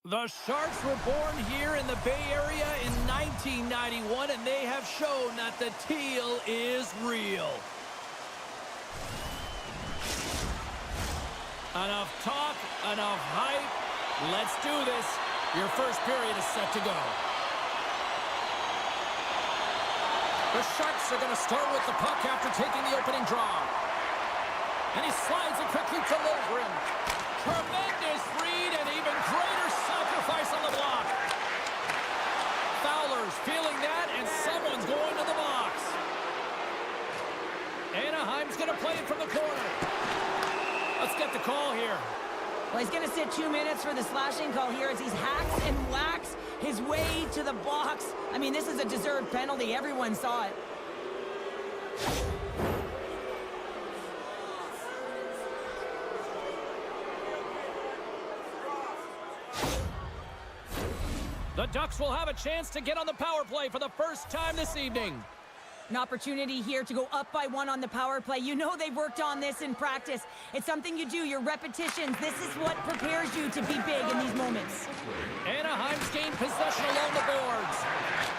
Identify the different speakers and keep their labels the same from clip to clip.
Speaker 1: The Sharks were born here in the Bay Area in 1991, and they have shown that the teal is real. Enough talk, enough hype. Let's do this. Your first period is set to go. The Sharks are going to start with the puck after taking the opening draw. And he slides it quickly to Lindgren. Tremendous read and even greater sacrifice on the block. Fowler's feeling that, and someone's going to the box. Anaheim's going to play it from the corner. Let's get the call here.
Speaker 2: Well, he's going to sit 2 minutes for the slashing call here as he hacks and whacks his way to the box. I mean, this is a deserved penalty. Everyone saw it.
Speaker 1: The Ducks will have a chance to get on the power play for the first time this evening.
Speaker 2: An opportunity here to go up by one on the power play. You know they've worked on this in practice. It's something you do, your repetitions. This is what prepares you to be big in these moments.
Speaker 1: Anaheim's gained possession along the boards.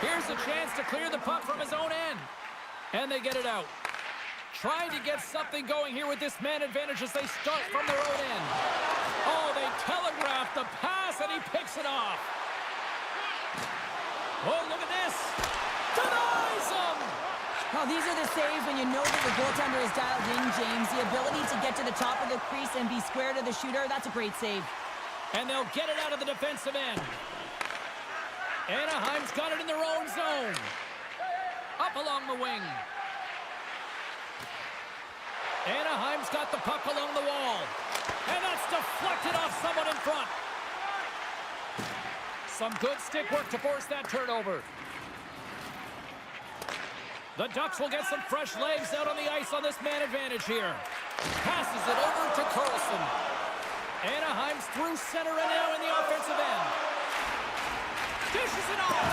Speaker 1: Here's a chance to clear the puck from his own end. And they get it out. Trying to get something going here with this man advantage as they start from their own end. Oh, they telegraph the pass, and he picks it off. Oh, look at this. Denies him.
Speaker 2: Well, these are the saves when you know that the goaltender is dialed in, James. The ability to get to the top of the crease and be square to the shooter, that's a great save.
Speaker 1: And they'll get it out of the defensive end. Anaheim's got it in their own zone. Up along the wing. Anaheim's got the puck along the wall. And that's deflected off someone in front. Some good stick work to force that turnover. The Ducks will get some fresh legs out on the ice on this man advantage here. Passes it over to Carlson. Anaheim's through center and now in the offensive end. Dishes it off.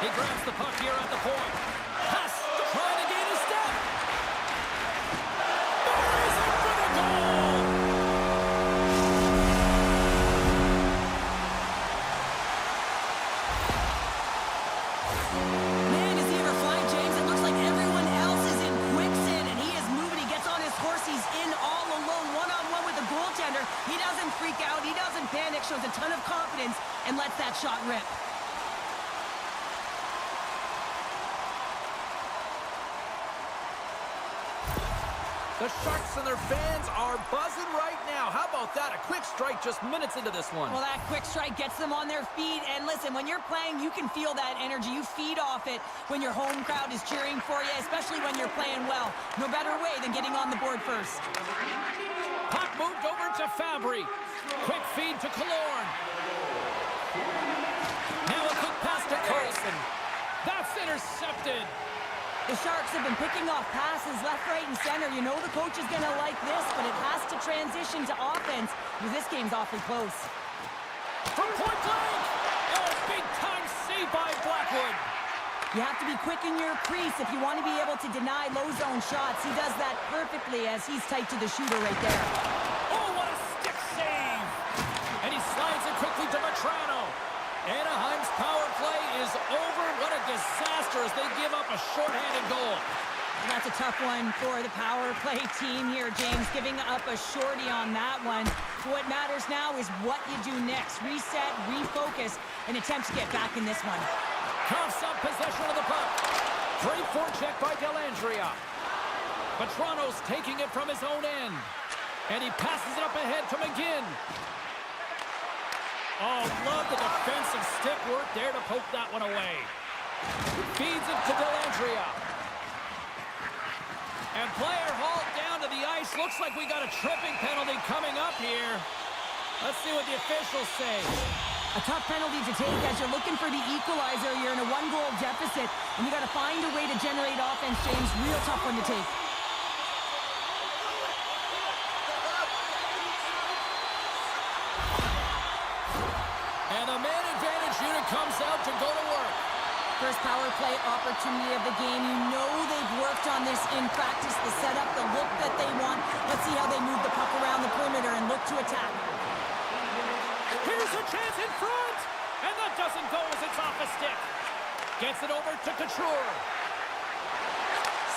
Speaker 1: He grabs the puck here at the point. Pass, trying to gain a step. Buries it for the goal.
Speaker 2: Man, is he ever flying, James? It looks like everyone else is in quicksand, and he is moving. He gets on his horse. He's in all alone, one-on-one with the goaltender. He doesn't freak out. He doesn't panic. Shows a ton of confidence and lets that shot rip.
Speaker 1: The Sharks and their fans are buzzing right now. How about that? A quick strike just minutes into this one.
Speaker 2: Well, that quick strike gets them on their feet. And listen, when you're playing, you can feel that energy. You feed off it when your home crowd is cheering for you, especially when you're playing well. No better way than getting on the board first.
Speaker 1: Puck moved over to Fabry. Quick feed to Killorn. Now a quick pass to Carlson. That's intercepted.
Speaker 2: The Sharks have been picking off passes left, right, and center. You know the coach is going to like this, but it has to transition to offense because this game's awfully close.
Speaker 1: From point blank! Oh, big-time save by Blackwood.
Speaker 2: You have to be quick in your crease if you want to be able to deny low-zone shots. He does that perfectly as he's tight to the shooter right there.
Speaker 1: Oh, what a stick save! And he slides it quickly to Vetrano. Anaheim's power play is over. What a disaster as they give up a shorthanded goal.
Speaker 2: That's a tough one for the power play team here, James, giving up a shorty on that one. What matters now is what you do next. Reset, refocus, and attempt to get back in this one.
Speaker 1: Cuffs up possession of the puck. Great forecheck by Dellandrea. Vetrano's taking it from his own end. And he passes it up ahead to McGinn. Oh, love the defensive stick work there to poke that one away. Feeds it to Dellandrea. And player hauled down to the ice. Looks like we got a tripping penalty coming up here. Let's see what the officials say.
Speaker 2: A tough penalty to take as you're looking for the equalizer. You're in a one-goal deficit, and you got to find a way to generate offense, James. Real tough one to take.
Speaker 1: And the man advantage unit comes out to go to work.
Speaker 2: First power play opportunity of the game. You know they've worked on this in practice, the setup, the look that they want. Let's see how they move the puck around the perimeter and look to attack.
Speaker 1: Here's a chance in front. And that doesn't go as it's off a stick. Gets it over to Couture.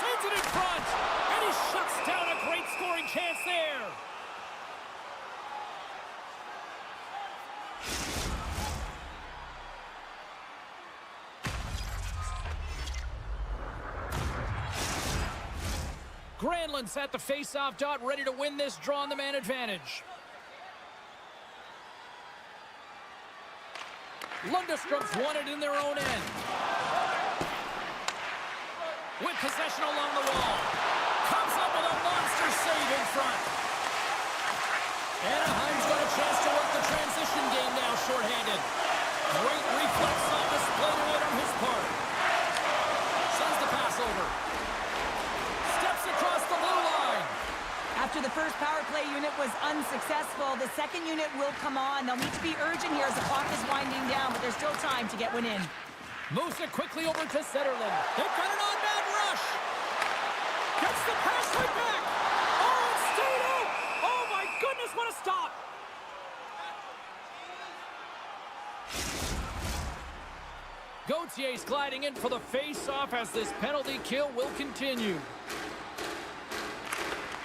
Speaker 1: Sends it in front. And he shuts down a great scoring chance there. Granlund's at the face-off dot, ready to win this draw on the man advantage. Lundstrom's won it in their own end. With possession along the wall. Comes up with a monster save in front. Anaheim's got a chance to work the transition game now shorthanded. Great reflex on display tonight on his part. Sends the pass over. Steps across the blue line.
Speaker 2: After the first power play unit was unsuccessful, the second unit will come on. They'll need to be urgent here as the clock is winding down, but there's still time to get one in.
Speaker 1: Moves it quickly over to Zetterlund. They've got an on-man rush. Gets the pass right back. Oh, it stayed out. Oh, my goodness, what a stop. Gautier's gliding in for the face-off as this penalty kill will continue.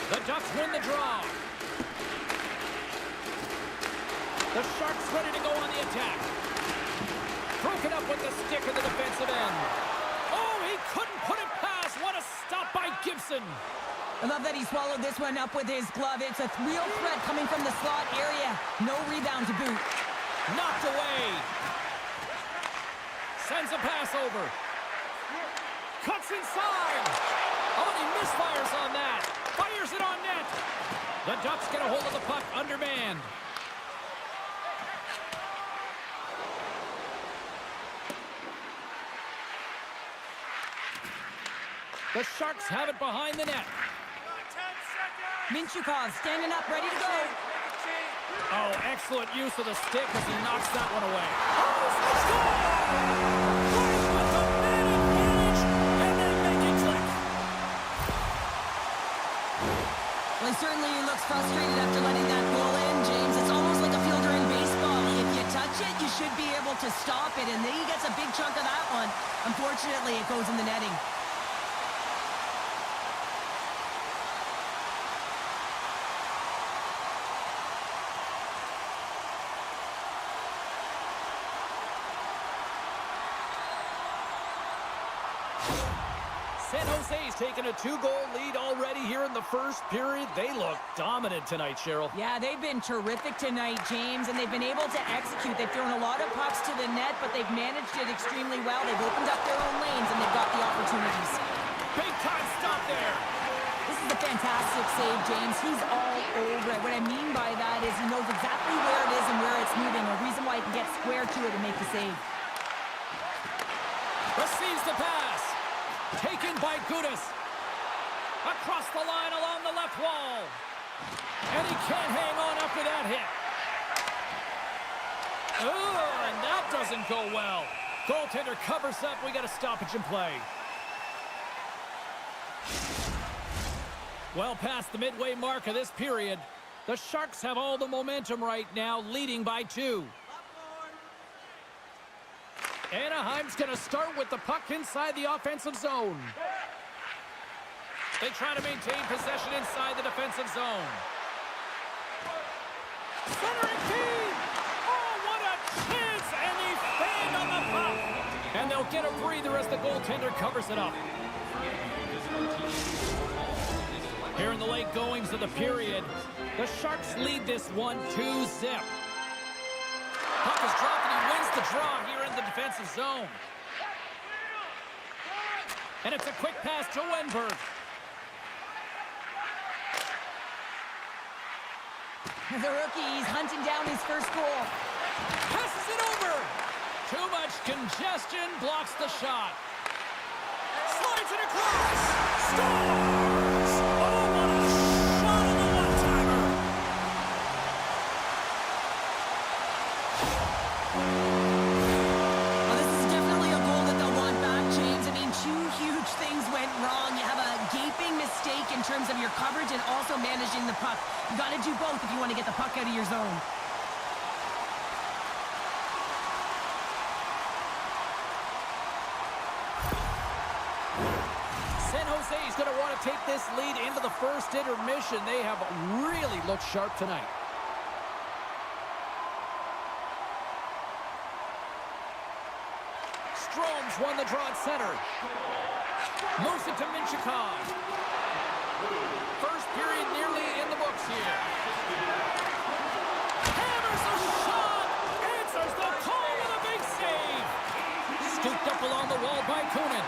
Speaker 1: The Ducks win the draw. The Sharks ready to go on the attack. Broken up with the stick of the defensive end. Oh, he couldn't put it past. What a stop by Gibson.
Speaker 2: I love that he swallowed this one up with his glove. It's a real threat coming from the slot area. No rebound to boot.
Speaker 1: Knocked away. Sends a pass over. Cuts inside. Oh, and he misfires on that. Fires it on net. The Ducks get a hold of the puck undermanned. The Sharks have it behind the net.
Speaker 2: Minchukov standing up, ready to go.
Speaker 1: Oh, excellent use of the stick as he knocks that one away. Oh, score! With the man advantage, and then make it click.
Speaker 2: Well, he certainly looks frustrated after letting that goal in, James. It's almost like a fielder in baseball. If you touch it, you should be able to stop it, and then he gets a big chunk of that one. Unfortunately, it goes in the netting.
Speaker 1: San Jose's taken a 2-goal lead already here in the first period. They look dominant tonight, Cheryl.
Speaker 2: Yeah, they've been terrific tonight, James, and they've been able to execute. They've thrown a lot of pucks to the net, but they've managed it extremely well. They've opened up their own lanes, and they've got the opportunities.
Speaker 1: Big time stop there.
Speaker 2: This is a fantastic save, James. He's all over it. What I mean by that is he knows exactly where it is and where it's moving. A reason why he can get square to it and make the save.
Speaker 1: Receives the pass. Taken by Gudas. Across the line along the left wall. And he can't hang on after that hit. Oh, and that doesn't go well. Goaltender covers up. We got a stoppage in play. Well past the midway mark of this period. The Sharks have all the momentum right now, leading by 2. Anaheim's going to start with the puck inside the offensive zone. They try to maintain possession inside the defensive zone. Centering feed! Oh, what a chance! And he fanned on the puck! And they'll get a breather as the goaltender covers it up. Here in the late goings of the period, the Sharks lead this one 2-zip. Puck is dropped and he wins the draw here in the defensive zone. And it's a quick pass to Wenberg.
Speaker 2: The rookie's hunting down his first goal.
Speaker 1: Passes it over. Too much congestion blocks the shot. Slides it across. Scores! Oh, what a shot on the one-timer.
Speaker 2: Well, this is definitely a goal that they'll want back, James. I mean, 2 huge things went wrong. You have a gaping mistake in terms of your coverage and also managing the puck. You got to do both if you want to get the puck out of your zone.
Speaker 1: San Jose is going to want to take this lead into the first intermission. They have really looked sharp tonight. Strome's won the draw at center. Moves it to Minchikov. First period nearly in the books here. Hammers a shot. Answers the call with a big save. Scooped up along the wall by Kunin.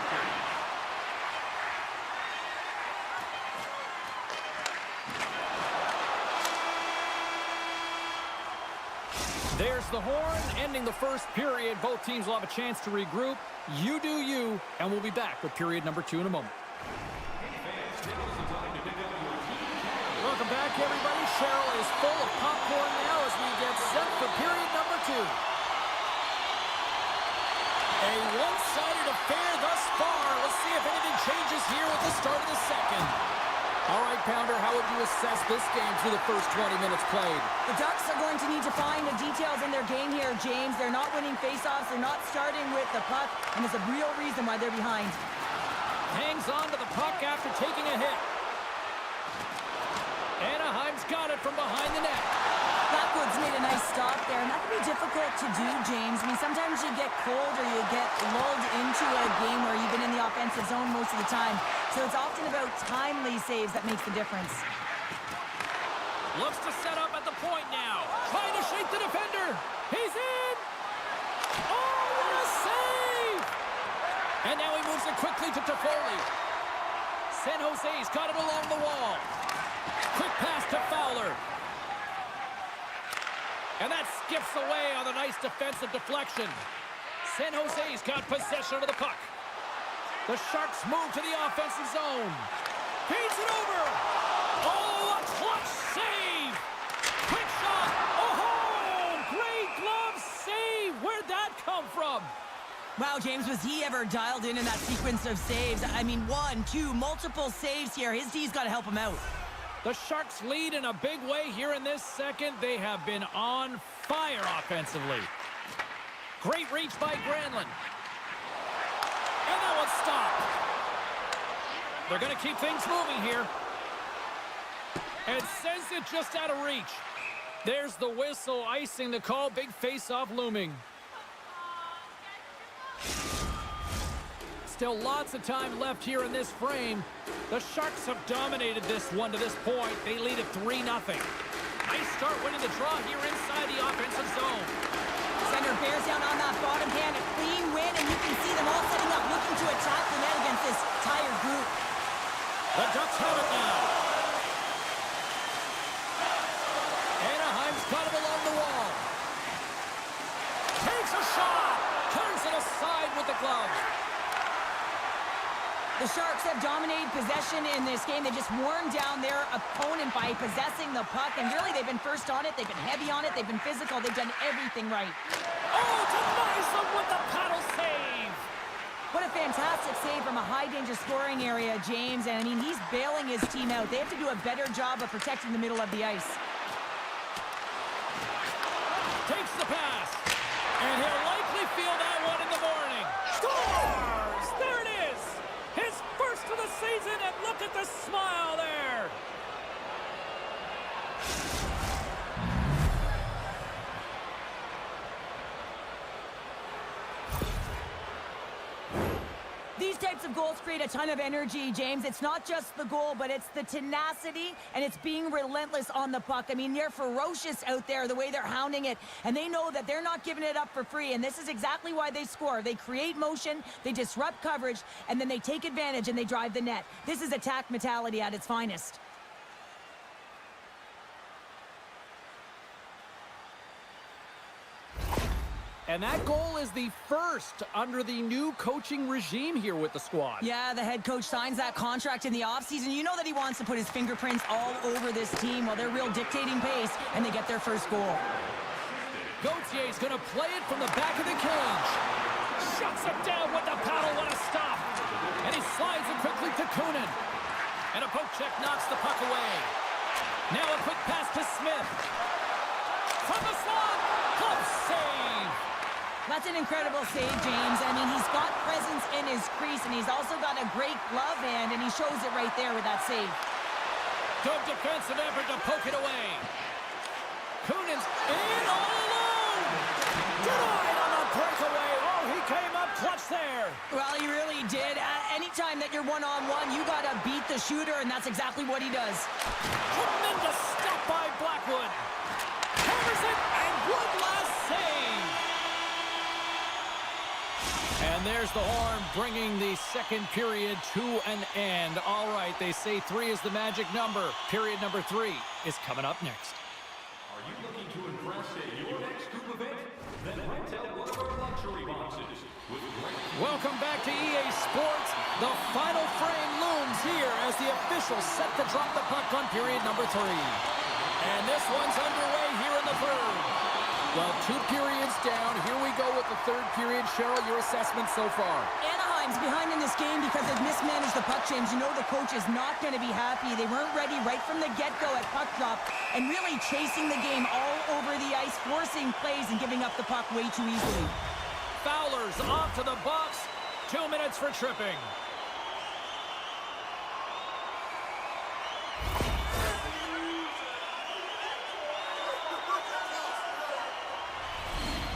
Speaker 1: There's the horn, ending the first period. Both teams will have a chance to regroup. You do you, and we'll be back with period number 2 in a moment. Welcome back, everybody. Cheryl is full of popcorn now as we get set for period number 2. A one-sided affair thus far. Let's see if anything changes here at the start of the second. All right, Pounder, how would you assess this game through the first 20 minutes played?
Speaker 2: The Ducks are going to need to find the details in their game here, James. They're not winning faceoffs. They're not starting with the puck, and there's a real reason why they're behind.
Speaker 1: Hangs on to the puck after taking a hit. Anaheim's got it from behind the net.
Speaker 2: Blackwood's made a nice stop there, and that can be difficult to do, James. I mean, sometimes you get cold or you get lulled into a game where you've been in the offensive zone most of the time. So it's often about timely saves that makes the difference.
Speaker 1: Looks to set up at the point now. Trying to shake the defender. He's in. Oh, what a save! And now he moves it quickly to Toffoli. San Jose's got it along the wall. Quick pass to Fowler. And that skips away on a nice defensive deflection. San Jose's got possession of the puck. The Sharks move to the offensive zone. Feeds it over. Oh, a clutch save. Quick shot. Oh, great glove save. Where'd that come from?
Speaker 2: Wow, James, was he ever dialed in that sequence of saves? I mean, 1, 2, multiple saves here. His D's got to help him out.
Speaker 1: The Sharks lead in a big way here in this second. They have been on fire offensively. Great reach by Granlund. And that one's stopped. They're going to keep things moving here. And sends it just out of reach. There's the whistle, icing the call. Big face-off looming. Still lots of time left here in this frame. The Sharks have dominated this one to this point. They lead at 3-0. Nice start winning the draw here inside the offensive zone.
Speaker 2: Center bears down on that bottom hand. A clean win, and you can see them all setting up, looking to attack the net against this tired group.
Speaker 1: The Ducks have it now. Anaheim's got it along the wall. Takes a shot. Turns it aside with the glove.
Speaker 2: The Sharks have dominated possession in this game. They just worn down their opponent by possessing the puck, and really they've been first on it. They've been heavy on it. They've been physical. They've done everything right.
Speaker 1: Oh, denies them with the paddle save.
Speaker 2: What a fantastic save from a high-danger scoring area, James. And, I mean, he's bailing his team out. They have to do a better job of protecting the middle of the ice.
Speaker 1: Takes the pass. And he'll likely feel that one in the morning. Scores! There it is. His first of the season, and look at the smile there.
Speaker 2: These types of goals create a ton of energy, James. It's not just the goal, but it's the tenacity, and it's being relentless on the puck. I mean, they're ferocious out there, the way they're hounding it, and they know that they're not giving it up for free, and this is exactly why they score. They create motion, they disrupt coverage, and then they take advantage and they drive the net. This is attack mentality at its finest.
Speaker 1: And that goal is the first under the new coaching regime here with the squad.
Speaker 2: Yeah, the head coach signs that contract in the offseason. You know that he wants to put his fingerprints all over this team while they're real dictating pace, and they get their first goal.
Speaker 1: Gautier's going to play it from the back of the cage. Shuts it down with the paddle. What a stop. And he slides it quickly to Kunin. And a poke check knocks the puck away. Now a quick pass to Smith. From the slot. Glove save.
Speaker 2: That's an incredible save, James. I mean, he's got presence in his his crease, and he's also got a great glove hand, and he shows it right there with that save.
Speaker 1: Good defensive effort to poke it away. Kunin's in all alone. Denied on the breakaway. Oh, he came up clutch there.
Speaker 2: Well, he really did. Anytime that you're one-on-one, you got to beat the shooter, and that's exactly what he does.
Speaker 1: Tremendous step by Blackwood. Hammers it, and one last save. And there's the horn, bringing the second period to an end. All right, they say 3 is the magic number. Period number 3 is coming up next.
Speaker 3: Are you looking to impress at your next group event? Then rent out one of our luxury boxes.
Speaker 1: Welcome back to EA Sports. The final frame looms here as the officials set to drop the puck on period number 3. And this one's underway here in the third. Well, 2 periods down. Here we go with the third period. Cheryl, your assessment so far?
Speaker 2: Anaheim's behind in this game because they've mismanaged the puck, James. You know the coach is not going to be happy. They weren't ready right from the get-go at puck drop and really chasing the game all over the ice, forcing plays and giving up the puck way too easily.
Speaker 1: Fowler's off to the box. 2 minutes for tripping.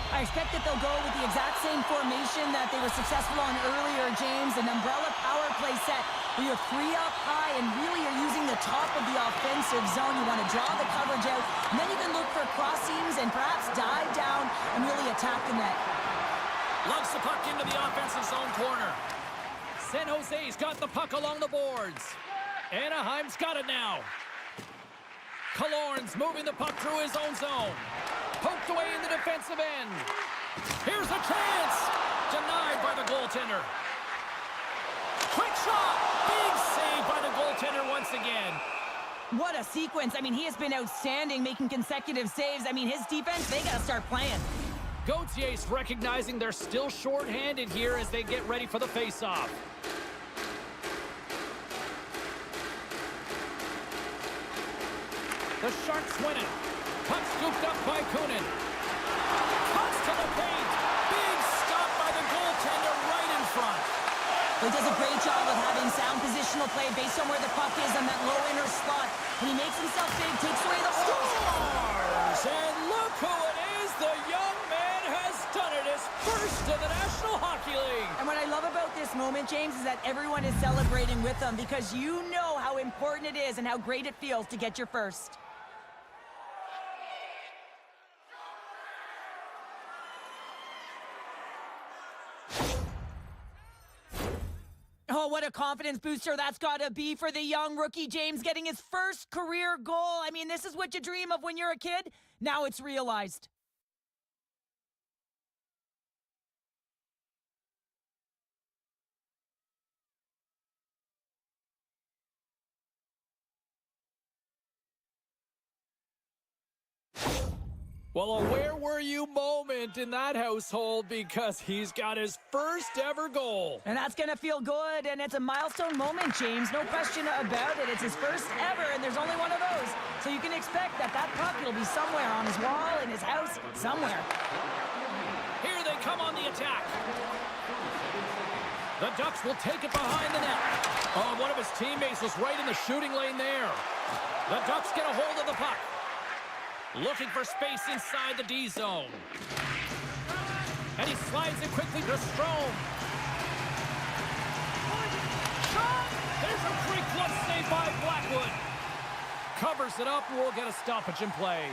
Speaker 2: I expect that they'll go with the exact same formation that they were successful on earlier, James. An umbrella power play set where you're 3 up high and really are using the top of the offensive zone. You want to draw the coverage out, and then you can look for cross seams and perhaps dive down and really attack the net.
Speaker 1: Lugs the puck into the offensive zone corner. San Jose's got the puck along the boards. Anaheim's got it now. Killorn's moving the puck through his own zone. Poked away in the defensive end. Here's a chance. Denied by the goaltender. Quick shot. Big save by the goaltender once again.
Speaker 2: What a sequence. I mean, he has been outstanding, making consecutive saves. I mean, his defense, they got to start playing.
Speaker 1: Gautier's recognizing they're still short-handed here as they get ready for the face-off. The Sharks win it. Puck scooped up by Kunin. Cuts to the paint. Big stop by the goaltender right in front.
Speaker 2: He does a great job of having sound positional play based on where the puck is on that low inner slot. And he makes himself big, takes away the hole.
Speaker 1: Scores! And look who it is. The young man has done it. His first in the National Hockey League.
Speaker 2: And what I love about this moment, James, is that everyone is celebrating with them because you know how important it is and how great it feels to get your first. Oh, what a confidence booster that's got to be for the young rookie James getting his first career goal. I mean, this is what you dream of when you're a kid. Now it's realized.
Speaker 1: Well, a where were you moment in that household because he's got his first ever goal.
Speaker 2: And that's going to feel good, and it's a milestone moment, James. No question about it. It's his first ever, and there's only one of those. So you can expect that that puck will be somewhere on his wall, in his house, somewhere.
Speaker 1: Here they come on the attack. The Ducks will take it behind the net. Oh, one of his teammates was right in the shooting lane there. The Ducks get a hold of the puck. Looking for space inside the D zone. And he slides it quickly to Strome. Shot! There's a great glove save by Blackwood. Covers it up, we'll get a stoppage in play.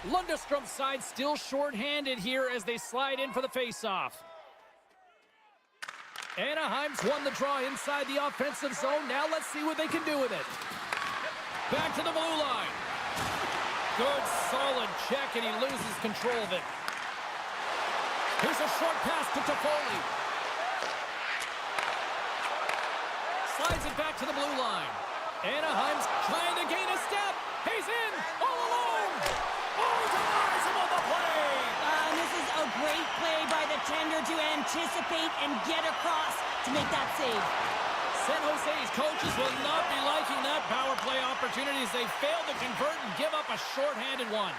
Speaker 1: Lundstrom's side still short-handed here as they slide in for the face-off. Anaheim's won the draw inside the offensive zone. Now let's see what they can do with it. Back to the blue line. Good, solid check, and he loses control of it. Here's a short pass to Toffoli. Slides it back to the blue line. Anaheim's trying to gain a step. He's in, all alone. Oh, denies him on the play.
Speaker 2: And this is a great play by the tender to anticipate and get across to make that save.
Speaker 1: San Jose's coaches will not be liking that power play opportunity as they fail to convert and give up a short-handed one.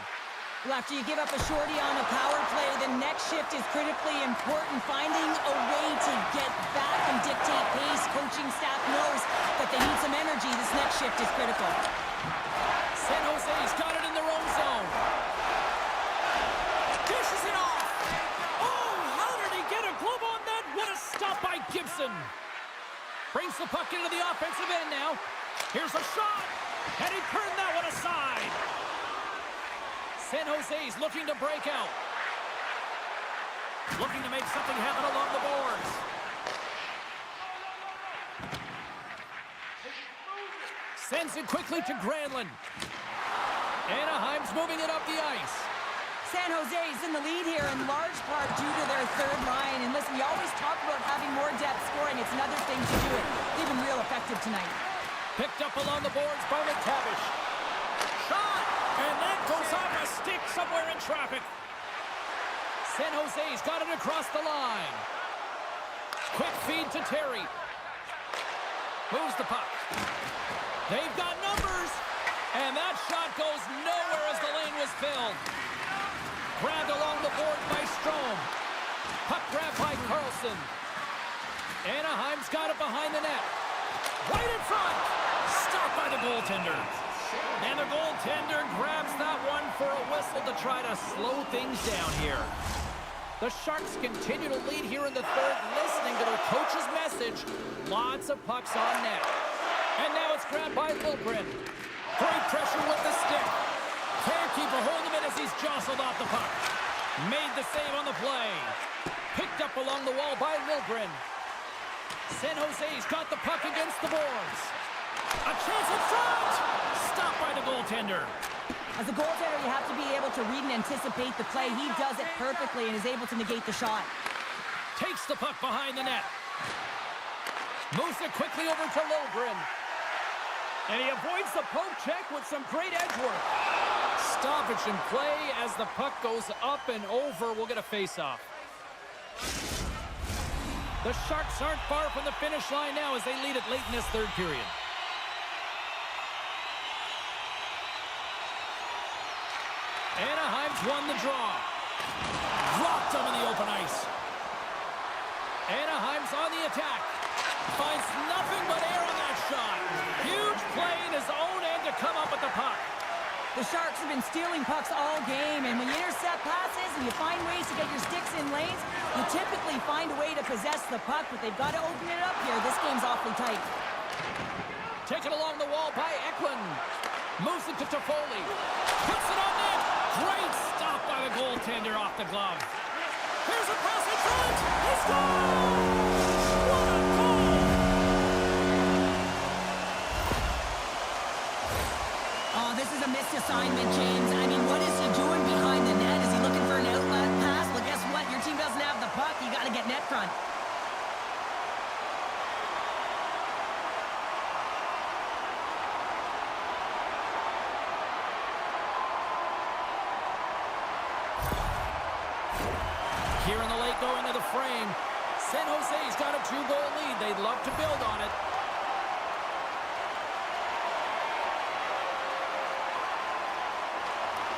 Speaker 2: Well, after you give up a shorty on a power play, the next shift is critically important. Finding a way to get back and dictate pace. Coaching staff knows that they need some energy. This next shift is critical.
Speaker 1: San Jose's got it in their own zone. Dishes it off. Oh, how did he get a glove on that? What a stop by Gibson. Brings the puck into the offensive end now. Here's a shot. And he turned that one aside. San Jose's looking to break out. Looking to make something happen along the boards. Sends it quickly to Granlund. Anaheim's moving it up the ice.
Speaker 2: San Jose's in the lead here in large part due to their third line. And listen, we always talk about having more depth scoring. It's another thing to do it. They've been real effective tonight.
Speaker 1: Picked up along the boards by McTavish. Shot! And that goes off a stick somewhere in traffic. San Jose's got it across the line. Quick feed to Terry. Moves the puck. They've got numbers. And that shot goes nowhere as the lane was filled. Grabbed along the board by Strome. Puck grab by Carlson. Anaheim's got it behind the net. Right in front. Stopped by the goaltender. And the goaltender grabs that one for a whistle to try to slow things down here. The Sharks continue to lead here in the third, listening to their coach's message. Lots of pucks on net. And now it's grabbed by Liljegren. Great pressure with the stick. Can't keep a hold of it as he's jostled off the puck. Made the save on the play. Picked up along the wall by Liljegren. San Jose's got the puck against the boards. A chance in front! Stopped by the goaltender.
Speaker 2: As a goaltender, you have to be able to read and anticipate the play. He does it perfectly and is able to negate the shot.
Speaker 1: Takes the puck behind the net. Moves it quickly over to Liljegren. And he avoids the poke check with some great edge work. Stoppage in play as the puck goes up and over. We'll get a face-off. The Sharks aren't far from the finish line now as they lead it late in this third period. Anaheim's won the draw. Dropped him in the open ice. Anaheim's on the attack. Finds nothing but air on that shot. Huge play in his own end to come up with the puck.
Speaker 2: The Sharks have been stealing pucks all game, and when you intercept passes and you find ways to get your sticks in lanes, you typically find a way to possess the puck, but they've got to open it up here. This game's awfully tight.
Speaker 1: Taken along the wall by Eklund. Moves it to Toffoli. Puts it on net. Great stop by the goaltender off the glove. Here's a pass in front. He scores! What a goal!
Speaker 2: Oh, this is a missed assignment, James. I mean, what is he doing behind the net? Is he looking for an outlet pass? Well, guess what? Your team doesn't have the puck. You got to get net front.
Speaker 1: Here in the late going to the frame. San Jose's got a 2-goal lead. They'd love to build on it.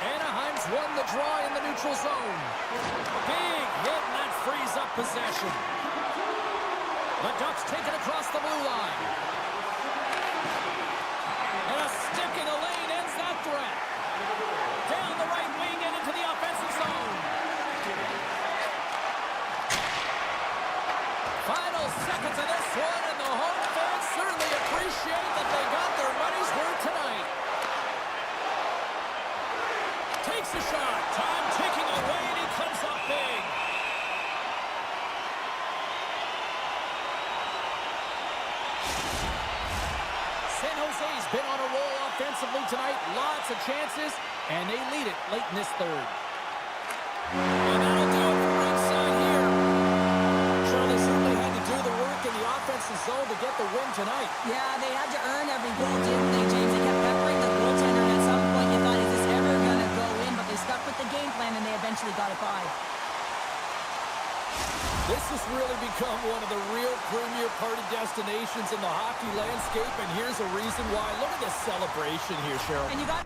Speaker 1: Anaheim's won the draw in the neutral zone. Big hit, and that frees up possession. The Ducks take it across the blue line. And a stick in the lane ends that threat. Down the right wing and into the offensive zone. Final seconds of this one, and the home fans certainly appreciate that they got their money's worth tonight. Takes a shot. Time ticking away, and he comes up big. San Jose's been on a roll offensively tonight. Lots of chances, and they lead it late in this third. And that'll do it for ringside here. Sure, they certainly had to do the work in the offensive zone to get the win tonight.
Speaker 2: Yeah, they had to earn every goal, didn't they, James? They kept peppering the goaltender, and at some point you thought, is this ever going to go in? But they stuck with the game plan, and they eventually got it by.
Speaker 1: This has really become one of the real premier party destinations in the hockey landscape, and here's a reason why. Look at this celebration here, Cheryl.
Speaker 2: And you got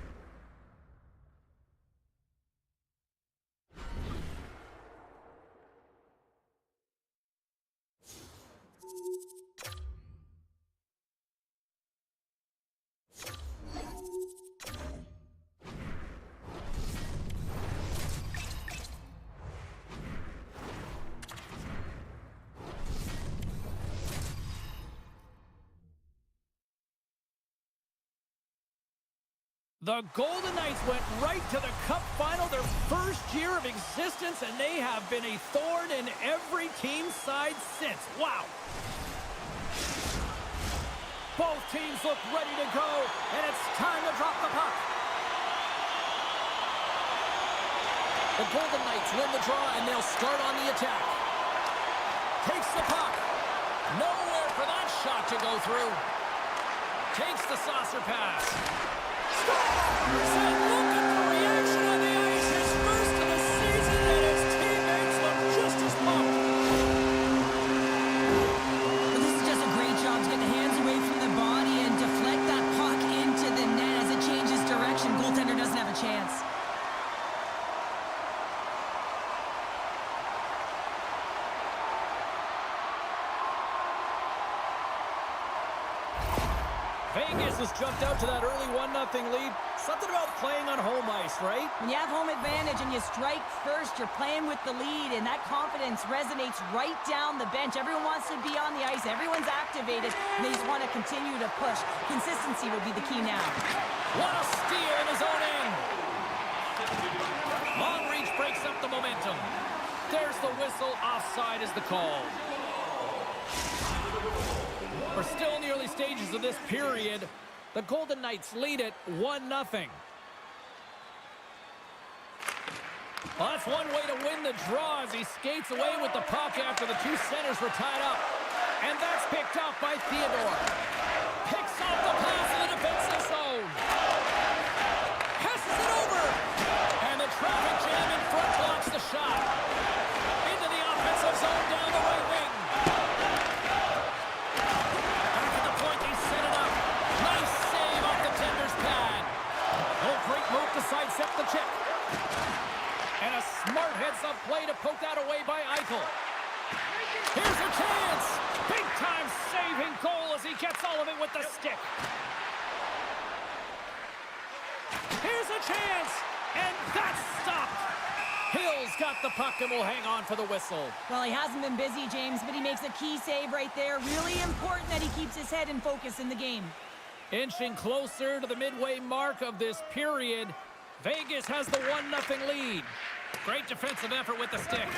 Speaker 1: The Golden Knights went right to the Cup final, their first year of existence, and they have been a thorn in every team's side since. Wow. Both teams look ready to go, and it's time to drop the puck. The Golden Knights win the draw, and they'll start on the attack. Takes the puck. Nowhere for that shot to go through. Takes the saucer pass. Scores! And look at the reaction on the ice. His first of the season, and his teammates look just as pumped.
Speaker 2: Well, this is just a great job to get the hands away from the body and deflect that puck into the net as it changes direction. Goaltender doesn't have a chance.
Speaker 1: Vegas has jumped out to that early 1-0 lead. Something about playing on home ice, right?
Speaker 2: When you have home advantage and you strike first, you're playing with the lead, and that confidence resonates right down the bench. Everyone wants to be on the ice. Everyone's activated, and they just want to continue to push. Consistency will be the key now.
Speaker 1: What a steal in his own end. Long reach breaks up the momentum. There's the whistle. Offside is the call. We're still in the early stages of this period. The Golden Knights lead it 1-0. Well, that's one way to win the draw as he skates away with the puck after the two centers were tied up. And that's picked up by Theodore. Picks off the pass in the defensive zone. Passes it over. And the traffic jam in front blocks the shot. Into the offensive zone down the right wing. Back at the point, they set it up. Nice save off the tender's pad. Oh, great move to sidestep the check. And a smart heads-up play to poke that away by Eichel. Here's a chance. Big-time saving goal as he gets all of it with the stick. Here's a chance. And that's stopped. Hill's got the puck and will hang on for the whistle.
Speaker 2: Well, he hasn't been busy, James, but he makes a key save right there. Really important that he keeps his head in focus in the game.
Speaker 1: Inching closer to the midway mark of this period. Vegas has the 1-0 lead. Great defensive effort with the stick.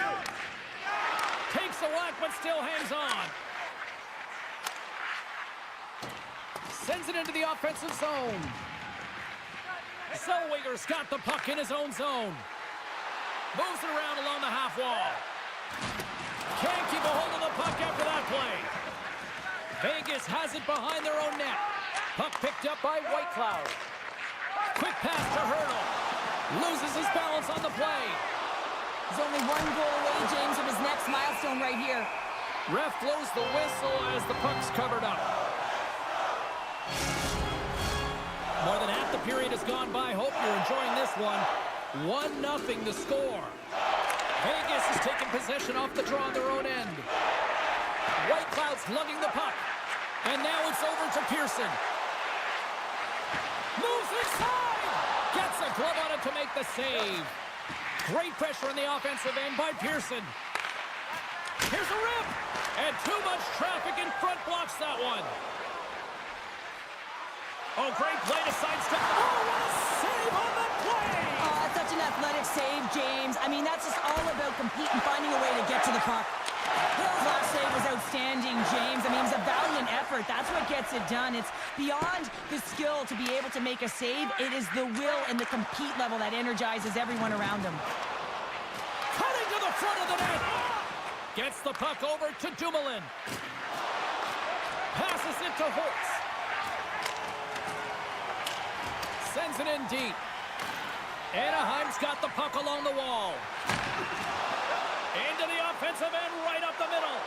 Speaker 1: Takes a whack, but still hangs on. Sends it into the offensive zone. Zellweger's got the puck in his own zone. Moves it around along the half wall. Can't keep a hold of the puck after that play. Vegas has it behind their own net. Puck picked up by Whitecloud. Quick pass to Hurdle. Loses his balance on the play.
Speaker 2: He's only one goal away, James, from his next milestone right here.
Speaker 1: Ref blows the whistle as the puck's covered up. More than half the period has gone by. Hope you're enjoying this one. 1-0 the score. Vegas is taking possession off the draw on their own end. Whitecloud's lugging the puck. And now it's over to Pearson. Moves inside! Gets a glove on it to make the save. Great pressure in the offensive end by Pearson. Here's a rip! And too much traffic in front blocks that one. Oh, great play to sidestep. Oh, what a save on the play!
Speaker 2: Oh, such an athletic save, James. I mean, that's just all about competing, finding a way to get to the puck. Hill's last save was outstanding, James. I mean, it was a valiant effort. That's what gets it done. It's beyond the skill to be able to make a save. It is the will and the compete level that energizes everyone around him.
Speaker 1: Cutting to the front of the net. Gets the puck over to Dumoulin. Passes it to Holtz. Sends it in deep. Anaheim's got the puck along the wall. Into the offensive end, right up the middle.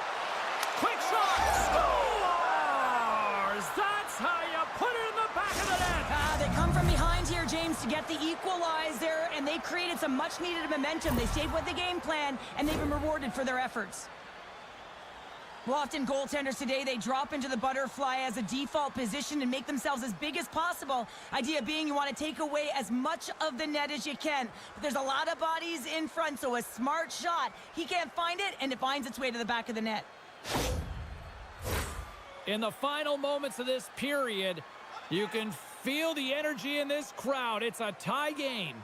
Speaker 1: Quick shot. Scores! That's how you put it in the back of the net.
Speaker 2: They come from behind here, James, to get the equalizer, and they created some much-needed momentum. They stayed with the game plan, and they've been rewarded for their efforts. Well, often goaltenders today, they drop into the butterfly as a default position and make themselves as big as possible. Idea being you want to take away as much of the net as you can. But there's a lot of bodies in front, so a smart shot. He can't find it, and it finds its way to the back of the net.
Speaker 1: In the final moments of this period, you can feel the energy in this crowd. It's a tie game.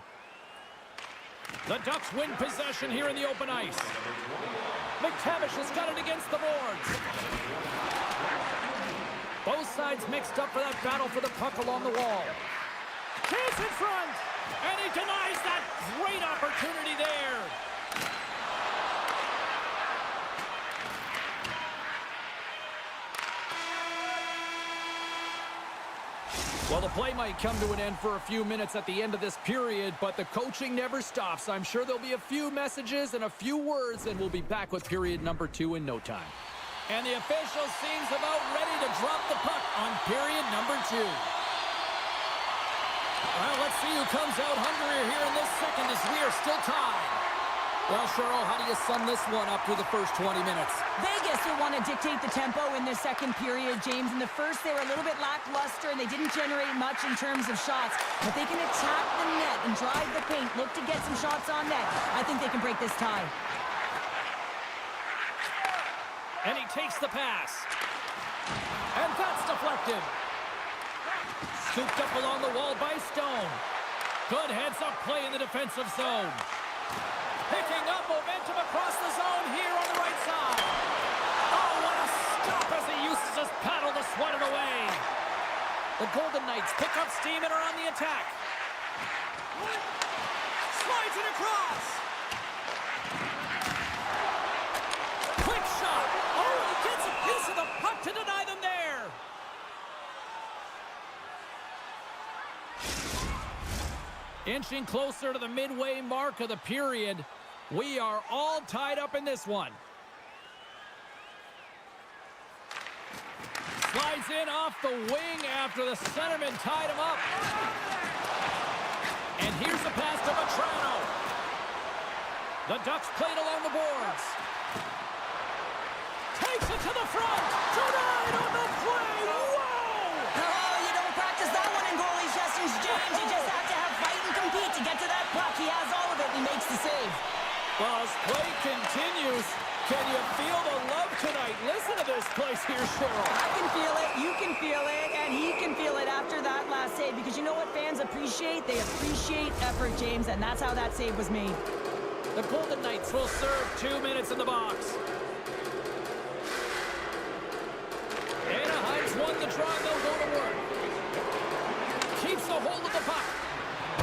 Speaker 1: The Ducks win possession here in the open ice. McTavish has got it against the boards. Both sides mixed up for that battle for the puck along the wall. Chance in front, and he denies that great opportunity there. Well, the play might come to an end for a few minutes at the end of this period, but the coaching never stops. I'm sure there'll be a few messages and a few words, and we'll be back with period number 2 in no time. And the official seems about ready to drop the puck on period number 2. Well, let's see who comes out hungrier here in this second as we are still tied. Well, Cheryl, how do you sum this one up through the first 20 minutes?
Speaker 2: Vegas will want to dictate the tempo in the second period, James. In the first, they were a little bit lackluster, and they didn't generate much in terms of shots. But they can attack the net and drive the paint, look to get some shots on net. I think they can break this tie.
Speaker 1: And he takes the pass. And that's deflected. Scooped up along the wall by Stone. Good heads-up play in the defensive zone. Picking up momentum across the zone here on the right side. Oh, what a stop as he uses his paddle to swat it away. The Golden Knights pick up steam and are on the attack. Slides it across. Quick shot. Oh, he gets a piece of the puck to deny them there. Inching closer to the midway mark of the period. We are all tied up in this one. Slides in off the wing after the centerman tied him up. And here's the pass to Vetrano. The Ducks played along the boards. Takes it to the front. Denied on the play. Whoa!
Speaker 2: Oh, you don't practice that one in goalie sessions, James. You just have to have fight and compete to get to that puck. He has all of it, and he makes the save.
Speaker 1: Well, as play continues, can you feel the love tonight? Listen to this place here, Cheryl.
Speaker 2: I can feel it, you can feel it, and he can feel it after that last save. Because you know what fans appreciate? They appreciate effort, James, and that's how that save was made.
Speaker 1: The Golden Knights will serve 2 minutes in the box. Anaheim's won the draw, and they'll go to work. Keeps the hold of the puck.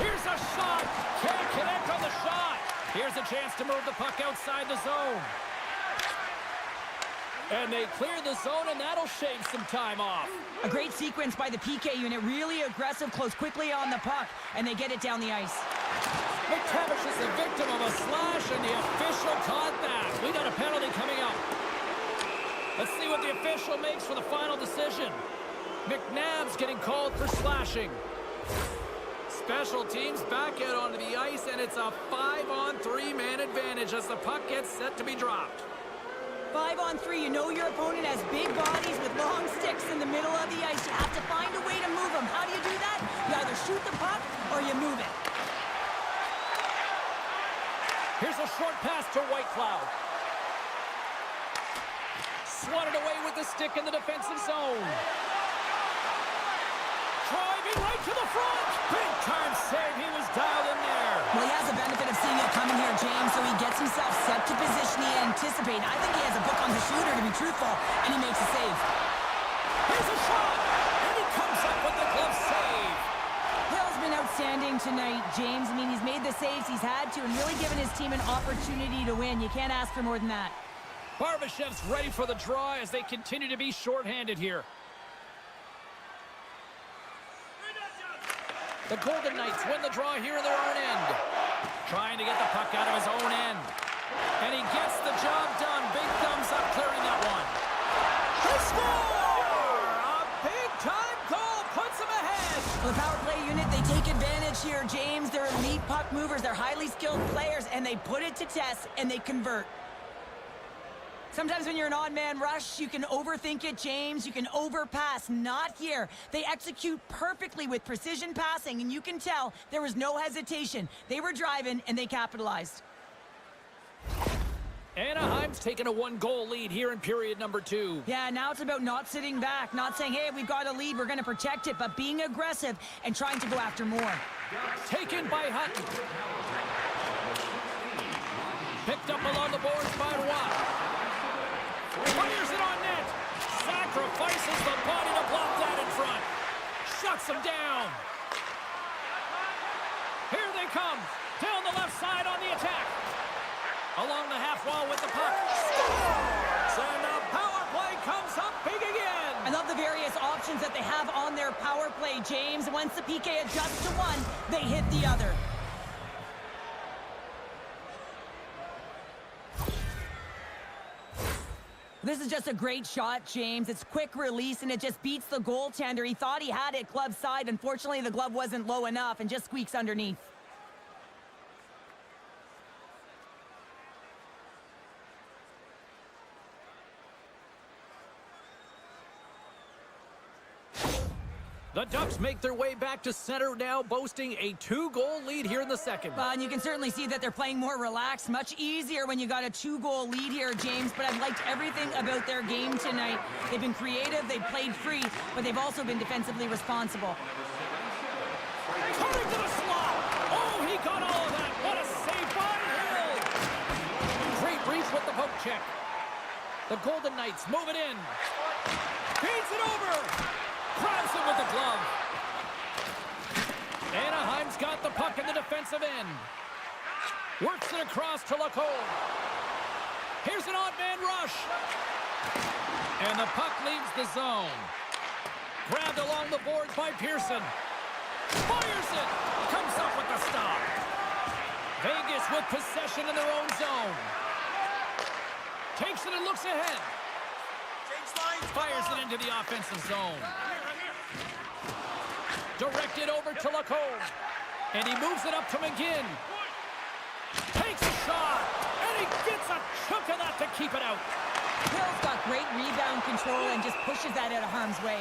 Speaker 1: Here's a shot. Can't connect on the shot. Here's a chance to move the puck outside the zone. And they clear the zone, and that'll shave some time off.
Speaker 2: A great sequence by the PK unit. Really aggressive, close quickly on the puck, and they get it down the ice.
Speaker 1: McTavish is the victim of a slash, and the official caught that. We got a penalty coming up. Let's see what the official makes for the final decision. McNabb's getting called for slashing. Special teams back out onto the ice, and it's a 5-on-3 man advantage as the puck gets set to be dropped.
Speaker 2: 5-on-3, you know your opponent has big bodies with long sticks in the middle of the ice. You have to find a way to move them. How do you do that? You either shoot the puck or you move it.
Speaker 1: Here's a short pass to Whitecloud. Swatted away with the stick in the defensive zone. Driving right to the front. Big time save. He was dialed in there.
Speaker 2: Well, he has the benefit of seeing it coming here, James, so he gets himself set to position he anticipated. I think he has a book on the shooter, to be truthful, and he makes a save.
Speaker 1: Here's a shot. And he comes up with the glove save.
Speaker 2: Hill's been outstanding tonight, James. I mean, he's made the saves he's had to and really given his team an opportunity to win. You can't ask for more than that.
Speaker 1: Barbashev's ready for the draw as they continue to be shorthanded here. The Golden Knights win the draw here in their own end. Trying to get the puck out of his own end. And he gets the job done. Big thumbs up clearing that one. They score! A big-time goal puts them ahead.
Speaker 2: Well, the power play unit, they take advantage here, James. They're elite puck movers. They're highly skilled players, and they put it to test, and they convert. Sometimes when you're an odd-man rush, you can overthink it, James. You can overpass. Not here. They execute perfectly with precision passing, and you can tell there was no hesitation. They were driving, and they capitalized.
Speaker 1: Anaheim's taking a 1-goal lead here in period number 2.
Speaker 2: Yeah, now it's about not sitting back, not saying, hey, we've got a lead, we're going to protect it, but being aggressive and trying to go after more.
Speaker 1: Taken by Hutton. Picked up along the boards by Watt. Fires it on net. Sacrifices the body to block that in front. Shuts them down. Here they come. Down the left side on the attack. Along the half wall with the puck. Scores! And the power play comes up big again.
Speaker 2: I love the various options that they have on their power play, James. Once the PK adjusts to one, they hit the other. This is just a great shot, James. It's quick release, and it just beats the goaltender. He thought he had it glove side. Unfortunately, the glove wasn't low enough and just squeaks underneath.
Speaker 1: The Ducks make their way back to center now, boasting a 2-goal lead here in the second.
Speaker 2: And you can certainly see that they're playing more relaxed. Much easier when you got a 2-goal lead here, James. But I've liked everything about their game tonight. They've been creative, they've played free, but they've also been defensively responsible.
Speaker 1: Coming to the slot. Oh, he got all of that. What a save by Hill. Great reach with the poke check. The Golden Knights move it in. Feeds it over. Grabs it with the glove. Anaheim's got the puck in the defensive end. Works it across to Lacombe. Here's an odd man rush. And the puck leaves the zone. Grabbed along the boards by Pearson. Fires it. Comes up with the stop. Vegas with possession in their own zone. Takes it and looks ahead. Fires it into the offensive zone. Directed over to Lacombe. And he moves it up to McGinn. Takes a shot. And he gets a chunk of that to keep it out.
Speaker 2: Hill's got great rebound control and just pushes that out of harm's way.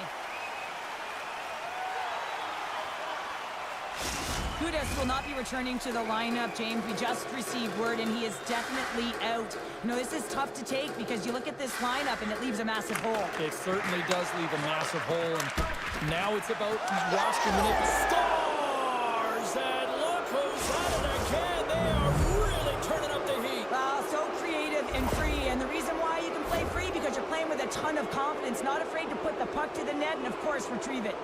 Speaker 2: Gudas will not be returning to the lineup, James. We just received word, and he is definitely out. You know, this is tough to take because you look at this lineup, and it leaves a massive hole.
Speaker 1: It certainly does leave a massive hole, and now it's about roster manipulation. Stars! And look who's at it again. They are really turning up the heat.
Speaker 2: Wow, so creative and free, and the reason why you can play free because you're playing with a ton of confidence, not afraid to put the puck to the net, and of course, retrieve it.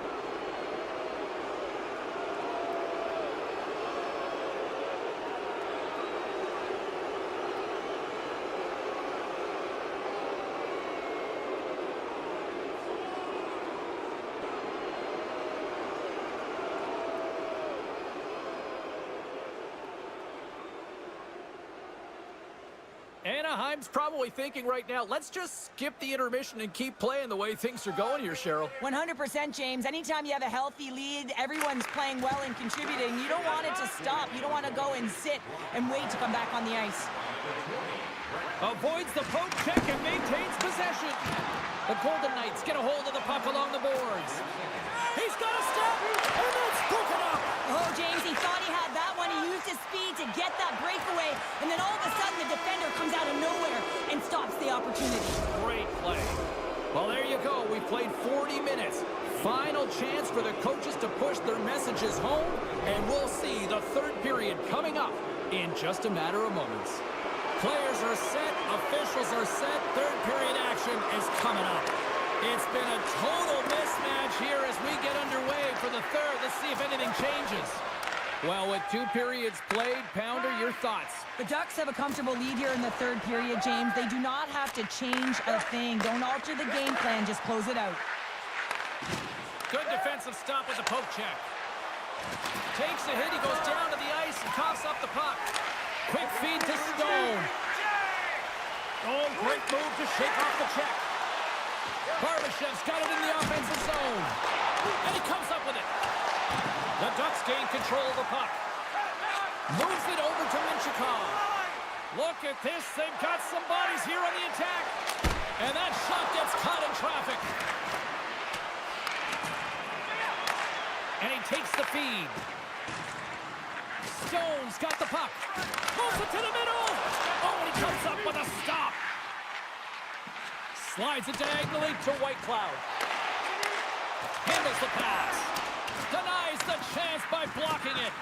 Speaker 1: Anaheim's probably thinking right now, let's just skip the intermission and keep playing the way things are going here, Cheryl.
Speaker 2: 100%, James. Anytime you have a healthy lead, everyone's playing well and contributing. You don't want it to stop. You don't want to go and sit and wait to come back on the ice.
Speaker 1: Avoids the poke check and maintains possession. The Golden Knights get a hold of the puck along the boards. He's got a step, and it's broken up.
Speaker 2: Oh, James, he thought he had that one. He used his speed to get that breakaway, and then all of a sudden the defender comes out of nowhere and stops the opportunity.
Speaker 1: Great play. Well, there you go. We've played 40 minutes. Final chance for the coaches to push their messages home, and we'll see the third period coming up in just a matter of moments. Players are set, officials are set, third period action is coming up. It's been a total mismatch here as we get underway for the third. Let's see if anything changes. Well, with 2 periods played, Pounder, your thoughts?
Speaker 2: The Ducks have a comfortable lead here in the third period, James. They do not have to change a thing. Don't alter the game plan, just close it out.
Speaker 1: Good defensive stop with the poke check. Takes a hit, he goes down to the ice and coughs up the puck. Quick feed to Stone. Oh, great move to shake off the check. Barbashev's got it in the offensive zone. And he comes up with it. The Ducks gain control of the puck. Moves it over to Minchikov. Look at this. They've got some bodies here on the attack. And that shot gets caught in traffic. And he takes the feed. Stone's got the puck. Moves it to the middle. Oh, and he comes up with a stop. Slides it diagonally to White Cloud. Handles the pass. Denies the chance by blocking it.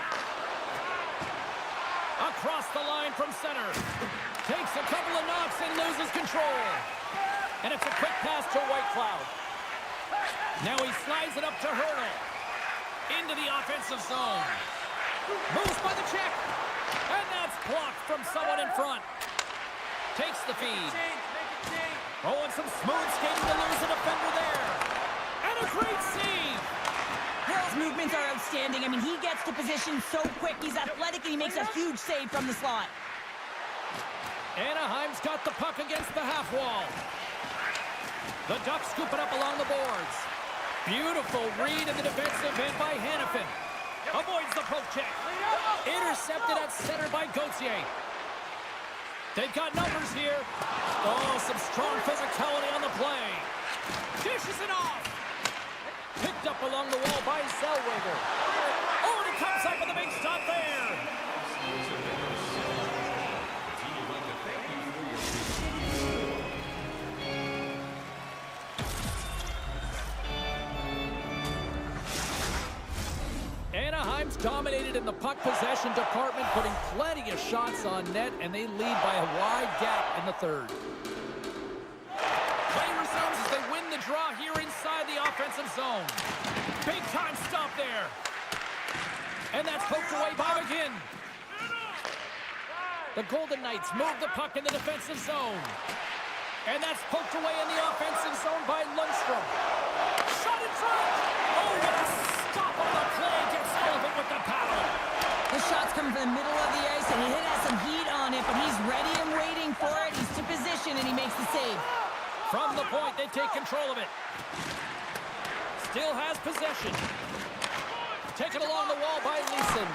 Speaker 1: Across the line from center. Takes a couple of knocks and loses control. And it's a quick pass to White Cloud. Now he slides it up to Hurdle. Into the offensive zone. Moves by the check. And that's blocked from someone in front. Takes the feed. Oh, and some smooth skating to lose a defender there. And a great save.
Speaker 2: Hill's movements are outstanding. I mean, he gets to position so quick. He's athletic, and he makes a huge save from the slot.
Speaker 1: Anaheim's got the puck against the half wall. The Ducks scoop it up along the boards. Beautiful read in the defensive end by Hannafin. Avoids the poke check. Intercepted at center by Gauthier. They've got numbers here. Oh, some strong physicality on the play. Dishes it off. Picked up along the wall by Zellweger. Oh, and he comes up with a big stop there. Anaheim's dominated in the puck possession department, putting plenty of shots on net, and they lead by a wide gap in the third. Play resumes as they win the draw here inside the offensive zone. Big time stop there. And that's poked away by McGinn. The Golden Knights move the puck in the defensive zone. And that's poked away in the offensive zone by Lundstrom. Shot in front. Oh, what a stop on the play. Gets Sullivan with the paddle.
Speaker 2: The shot's coming from the middle of the ice, and he has some heat on it, but he's ready and waiting for it. He's to position, and he makes the save.
Speaker 1: From the point, they take control of it. Still has possession. Taken along the wall by Leeson.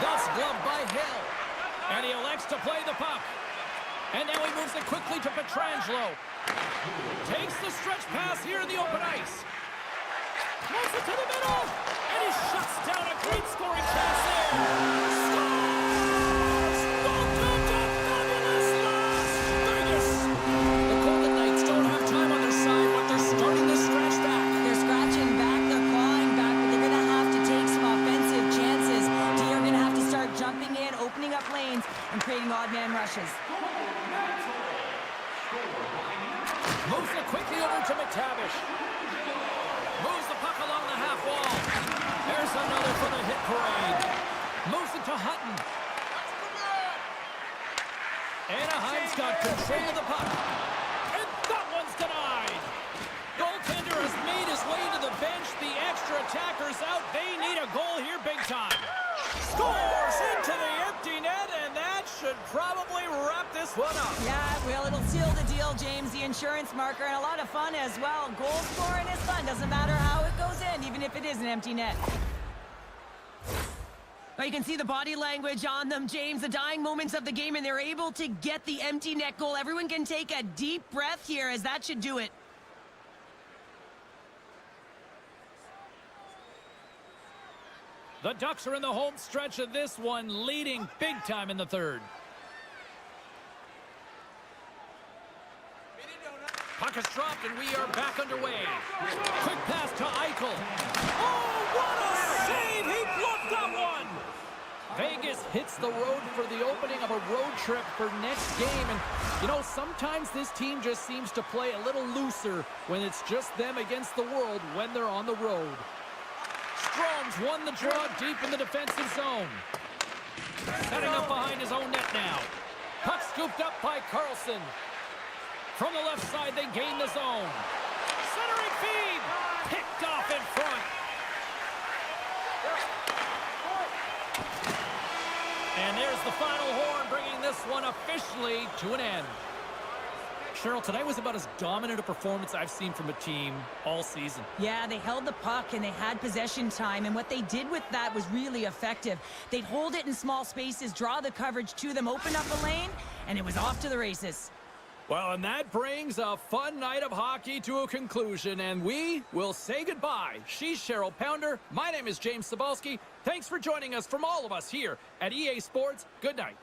Speaker 1: That's gloved by Hill. And he elects to play the puck. And now he moves it quickly to Pietrangelo. Takes the stretch pass here in the open ice. Moves it to the middle. And he shuts down a great scoring pass there. Scores! Welcome to fabulous Las Vegas! The Golden Knights don't have time on their side, but they're starting to stretch back.
Speaker 2: They're scratching back, they're clawing back, but they're going to have to take some offensive chances. They're going to have to start jumping in, opening up lanes, and creating odd man rushes.
Speaker 1: Moves it quickly over to McTavish. Moves the puck along the half wall. There's another for the hit parade. Moves it to Hutton. Anaheim's got control of the puck. And that one's denied. Goaltender has made his way to the bench. The extra attacker's out. They need a goal here big time. Scores into the empty net, and that should probably wrap this one up.
Speaker 2: Yeah, well, it'll seal the deal, James, the insurance marker, and a lot of fun as well. Goal scoring is fun. Doesn't matter how it goes in, even if it is an empty net. Well, you can see the body language on them, James, the dying moments of the game, and they're able to get the empty net goal. Everyone can take a deep breath here, as that should do it.
Speaker 1: The Ducks are in the home stretch of this one, leading big time in the third. Puck is dropped, and we are back underway. Quick pass to Eichel. Oh, what a save! He blocked that one! Vegas hits the road for the opening of a road trip for next game. And, you know, sometimes this team just seems to play a little looser when it's just them against the world when they're on the road. Strome's won the draw deep in the defensive zone. Setting up behind his own net now. Puck scooped up by Carlson. From the left side, they gain the zone. Centering feed. Picked off in front. And there's the final horn, bringing this one officially to an end. Cheryl, tonight was about as dominant a performance I've seen from a team all season.
Speaker 2: Yeah, they held the puck and they had possession time, and what they did with that was really effective. They'd hold it in small spaces, draw the coverage to them, open up a lane, and it was off to the races.
Speaker 1: Well, and that brings a fun night of hockey to a conclusion, and we will say goodbye. She's Cheryl Pounder. My name is James Cybulski. Thanks for joining us from all of us here at EA Sports. Good night.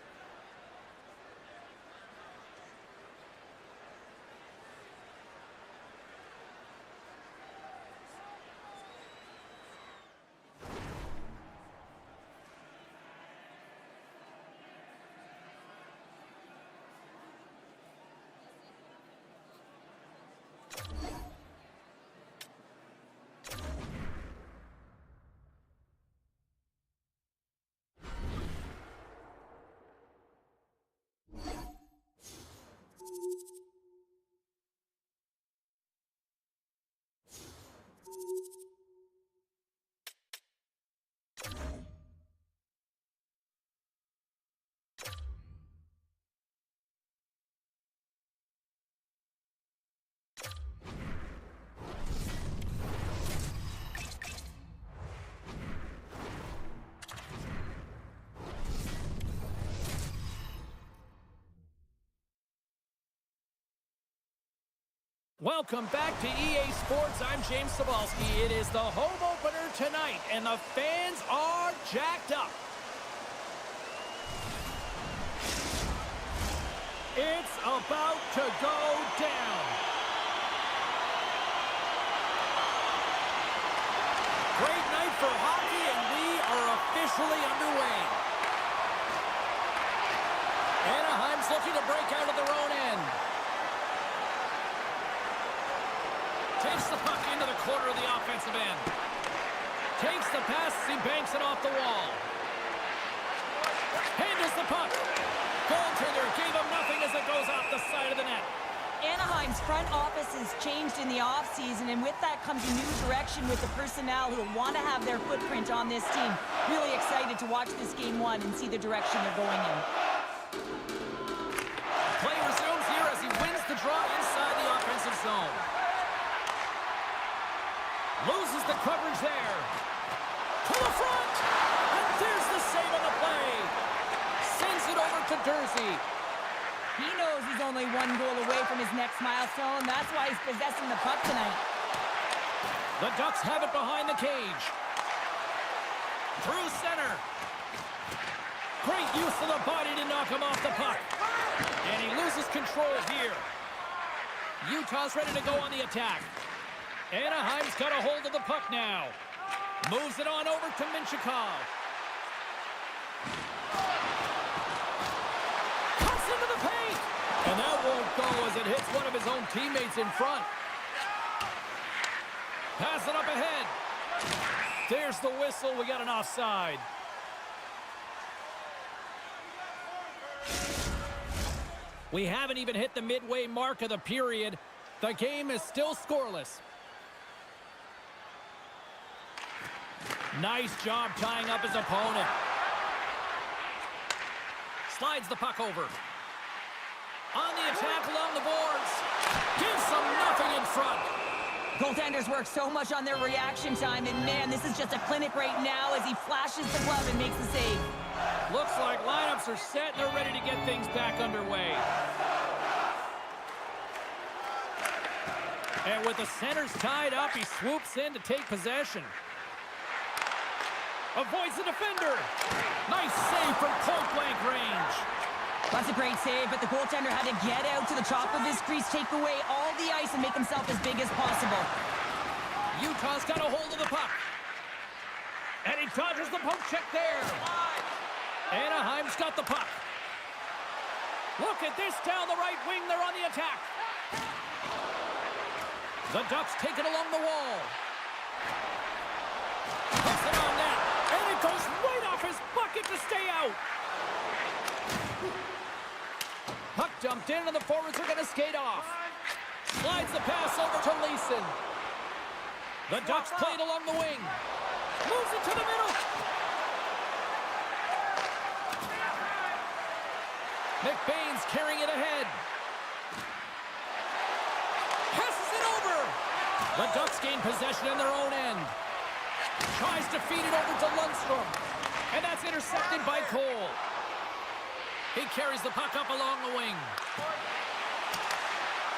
Speaker 1: Welcome back to EA Sports. I'm James Cebulski. It is the home opener tonight, and the fans are jacked up. It's about to go down. Great night for hockey, and we are officially underway. Anaheim's looking to break out of their own end. Takes the puck into the corner of the offensive end. Takes the pass as he banks it off the wall. Handles the puck. Goaltender gave him nothing as it goes off the side of the net.
Speaker 2: Anaheim's front office has changed in the offseason, and with that comes a new direction with the personnel who want to have their footprint on this team. Really excited to watch this game one and see the direction they're going in.
Speaker 1: Play resumes here as he wins the draw inside the offensive zone. Loses the coverage there. To the front! And there's the save on the play. Sends it over to Dursey.
Speaker 2: He knows he's only one goal away from his next milestone. That's why he's possessing the puck tonight.
Speaker 1: The Ducks have it behind the cage. Through center. Great use of the body to knock him off the puck. And he loses control here. Utah's ready to go on the attack. Anaheim's got a hold of the puck now. Moves it on over to Minchikov. Cuts into the paint. And that won't go as it hits one of his own teammates in front. Pass it up ahead. There's the whistle. We got an offside. We haven't even hit the midway mark of the period. The game is still scoreless. Nice job tying up his opponent. Slides the puck over. On the attack along the boards. Gives them nothing in front.
Speaker 2: Goaltenders work so much on their reaction time, and man, this is just a clinic right now as he flashes the glove and makes the save.
Speaker 1: Looks like lineups are set and they're ready to get things back underway. And with the centers tied up, he swoops in to take possession. Avoids the defender. Nice save from point-blank range.
Speaker 2: That's a great save, but the goaltender had to get out to the top of his crease, take away all the ice, and make himself as big as possible.
Speaker 1: Utah's got a hold of the puck. And he dodges the poke check there. Anaheim's got the puck. Look at this down the right wing. They're on the attack. The Ducks take it along the wall. Puts it on net. And it goes right off his bucket to stay out. Puck dumped in and the forwards are going to skate off. Slides the pass over to Leeson. The Ducks play it along the wing. Moves it to the middle. McBain's carrying it ahead. Passes it over. The Ducks gain possession in their own end. Tries to feed it over to Lundstrom. And that's intercepted by Cole. He carries the puck up along the wing.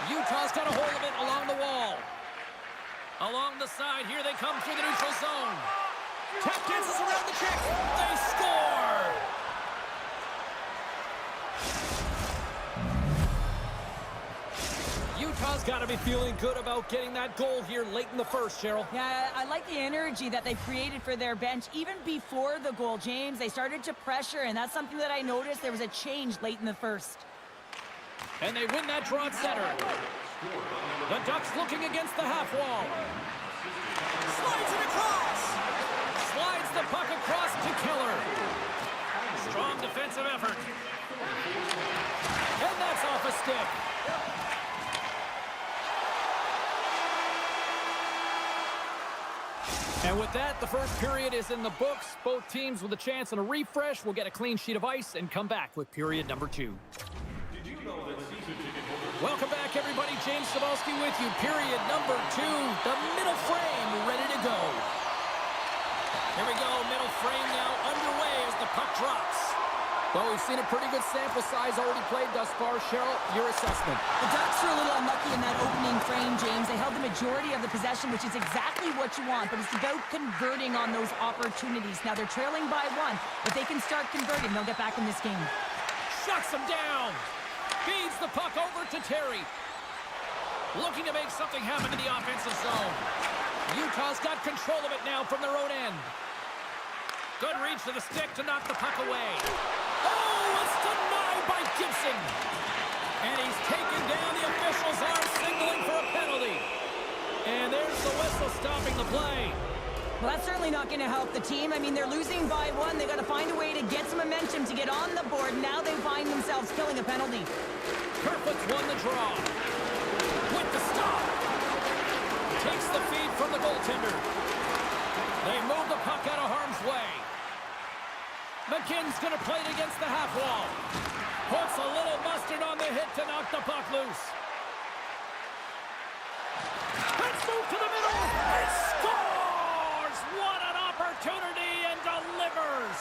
Speaker 1: Utah's got a hold of it along the wall. Along the side, here they come through the neutral zone. Tap dances around the check. They score! Utah's got to be feeling good about getting that goal here late in the first, Cheryl.
Speaker 2: Yeah, I like the energy that they created for their bench. Even before the goal, James, they started to pressure, and that's something that I noticed. There was a change late in the first.
Speaker 1: And they win that draw at center. The Ducks looking against the half wall. Slides it across. Slides the puck across to Keller. Strong defensive effort. And that's off a stick. And with that, the first period is in the books. Both teams with a chance and a refresh will get a clean sheet of ice and come back with period number 2. Welcome back, everybody. James Cebulski with you. Period number 2. The middle frame ready to go. Here we go. Middle frame now underway as the puck drops. Well, we've seen a pretty good sample size already played thus far. Cheryl, your assessment.
Speaker 2: The Ducks are a little unlucky in that opening frame, held the majority of the possession, which is exactly what you want, but it's about converting on those opportunities. Now, they're trailing by 1. If they can start converting, they'll get back in this game.
Speaker 1: Shuts him down. Feeds the puck over to Terry. Looking to make something happen in the offensive zone. Utah's got control of it now from their own end. Good reach to the stick to knock the puck away. Oh, it's denied by Gibson. And he's taken down. The officials are signaling for a penalty. And there's the whistle stopping the play.
Speaker 2: Well, that's certainly not going to help the team. I mean, they're losing by 1. They got to find a way to get some momentum to get on the board. Now they find themselves killing a penalty.
Speaker 1: Kerfoot's won the draw. With the stop. Takes the feed from the goaltender. They move the puck out of harm's way. McKinnon's going to play it against the half wall. Puts a little mustard on the hit to knock the puck loose. Let's move to the middle. It scores! What an opportunity, and delivers!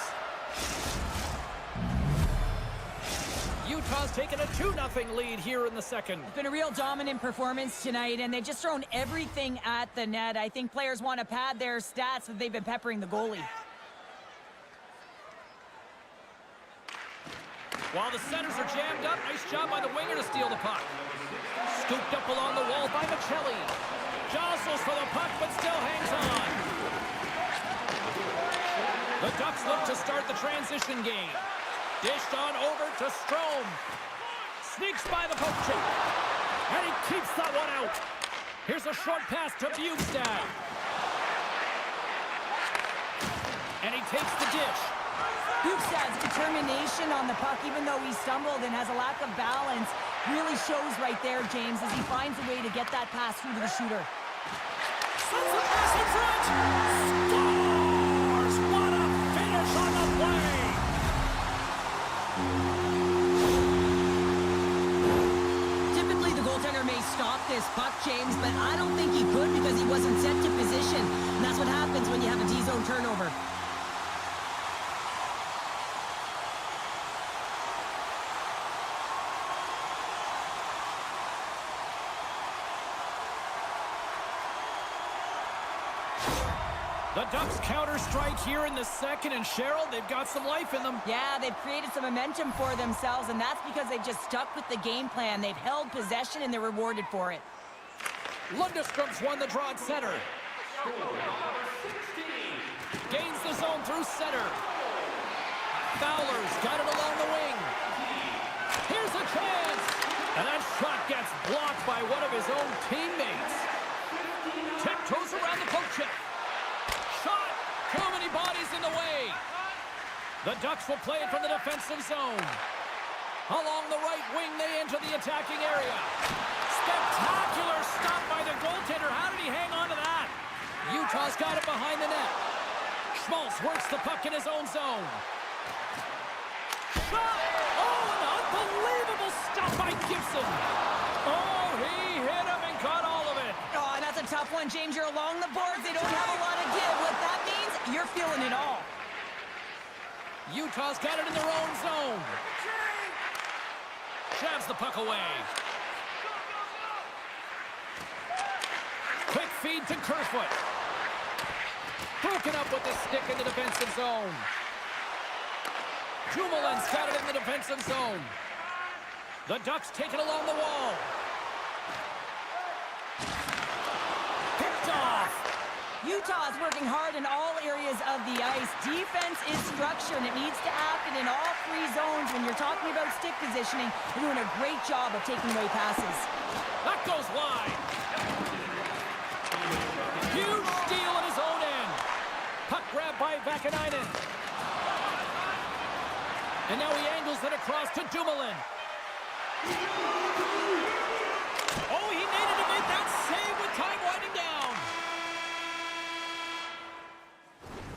Speaker 1: Utah's taken a 2-0 lead here in the second.
Speaker 2: It's been a real dominant performance tonight, and they've just thrown everything at the net. I think players want to pad their stats, but they've been peppering the goalie.
Speaker 1: While the centers are jammed up, nice job by the winger to steal the puck. Scooped up along the wall by Michelli. Jostles for the puck, but still hangs on. The Ducks look to start the transition game. Dished on over to Strome. Sneaks by the poke check. And he keeps that one out. Here's a short pass to Bukestad. And he takes the dish.
Speaker 2: Bukestad's determination on the puck, even though he stumbled and has a lack of balance, really shows right there, James, as he finds a way to get that pass through to the shooter.
Speaker 1: Sends the pass in front. Scores! What a finish on the play!
Speaker 2: Typically, the goaltender may stop this puck, James, but I don't think he could because he wasn't set to position. And that's what happens when you have a D-zone turnover.
Speaker 1: The Ducks counter-strike here in the second, and Cheryl, they've got some life in them.
Speaker 2: Yeah, they've created some momentum for themselves, and that's because they've just stuck with the game plan. They've held possession, and they're rewarded for it.
Speaker 1: Lundestrom's won the draw at center. Gains the zone through center. Fowler's got it along the wing. Here's a chance! And that shot gets blocked by one of his own teammates. Tiptoes around the poke check. Shot! Too many bodies in the way. The Ducks will play it from the defensive zone. Along the right wing, they enter the attacking area. Spectacular stop by the goaltender. How did he hang on to that? Utah's got it behind the net. Schmaltz works the puck in his own zone. Shot! Oh, an unbelievable stop by Gibson. Oh, he hit him and caught all of it.
Speaker 2: Oh, and that's a tough one, James. You're along the boards. They don't have a lot of give. What that means, you're feeling it all.
Speaker 1: Utah's got it in their own zone. Jabs the puck away. Quick feed to Kerfoot. Broken up with the stick in the defensive zone. Dumoulin's got it in the defensive zone. The Ducks take it along the wall. Picked off.
Speaker 2: Utah is working hard in all areas of the ice. Defense is structure, and it needs to happen in all 3 zones. When you're talking about stick positioning, they're doing a great job of taking away passes.
Speaker 1: That goes wide. Huge steal at his own end. Puck grab by Vakanainen. And now he angles it across to Dumoulin. Oh, he needed to make that save with time winding down.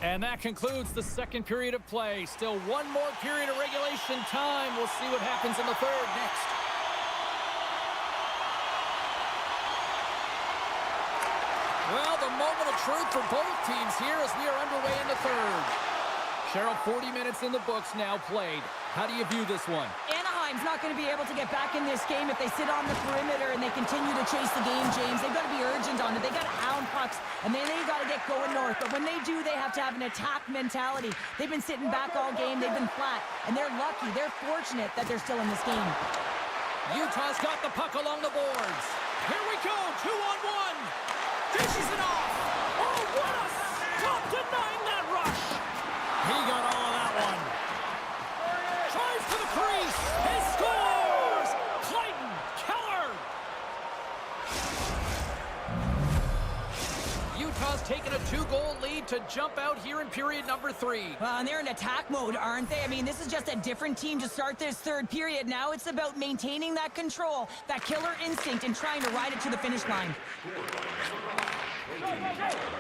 Speaker 1: And that concludes the second period of play. Still one more period of regulation time. We'll see what happens in the third next. Well, the moment of truth for both teams here as we are underway in the third. Cheryl, 40 minutes in the books now played. How do you view this one?
Speaker 2: Anaheim Anaheim's not going to be able to get back in this game if they sit on the perimeter and they continue to chase the game, James. They've got to be urgent on it. They've got to hound pucks, and then they've got to get going north. But when they do, they have to have an attack mentality. They've been sitting back all game. They've been flat, and they're lucky. They're fortunate that they're still in this game.
Speaker 1: Utah's got the puck along the boards. Here we go, 2-on-1. Dishes it off. Oh, what a stop denying that rush. He got all of that one. Drives to the crease. He scores! Clayton Keller. Utah's taken a 2-goal lead to jump out here in period number 3.
Speaker 2: Well, and they're in attack mode, aren't they? I mean, this is just a different team to start this third period. Now it's about maintaining that control, that killer instinct, and trying to ride it to the finish line.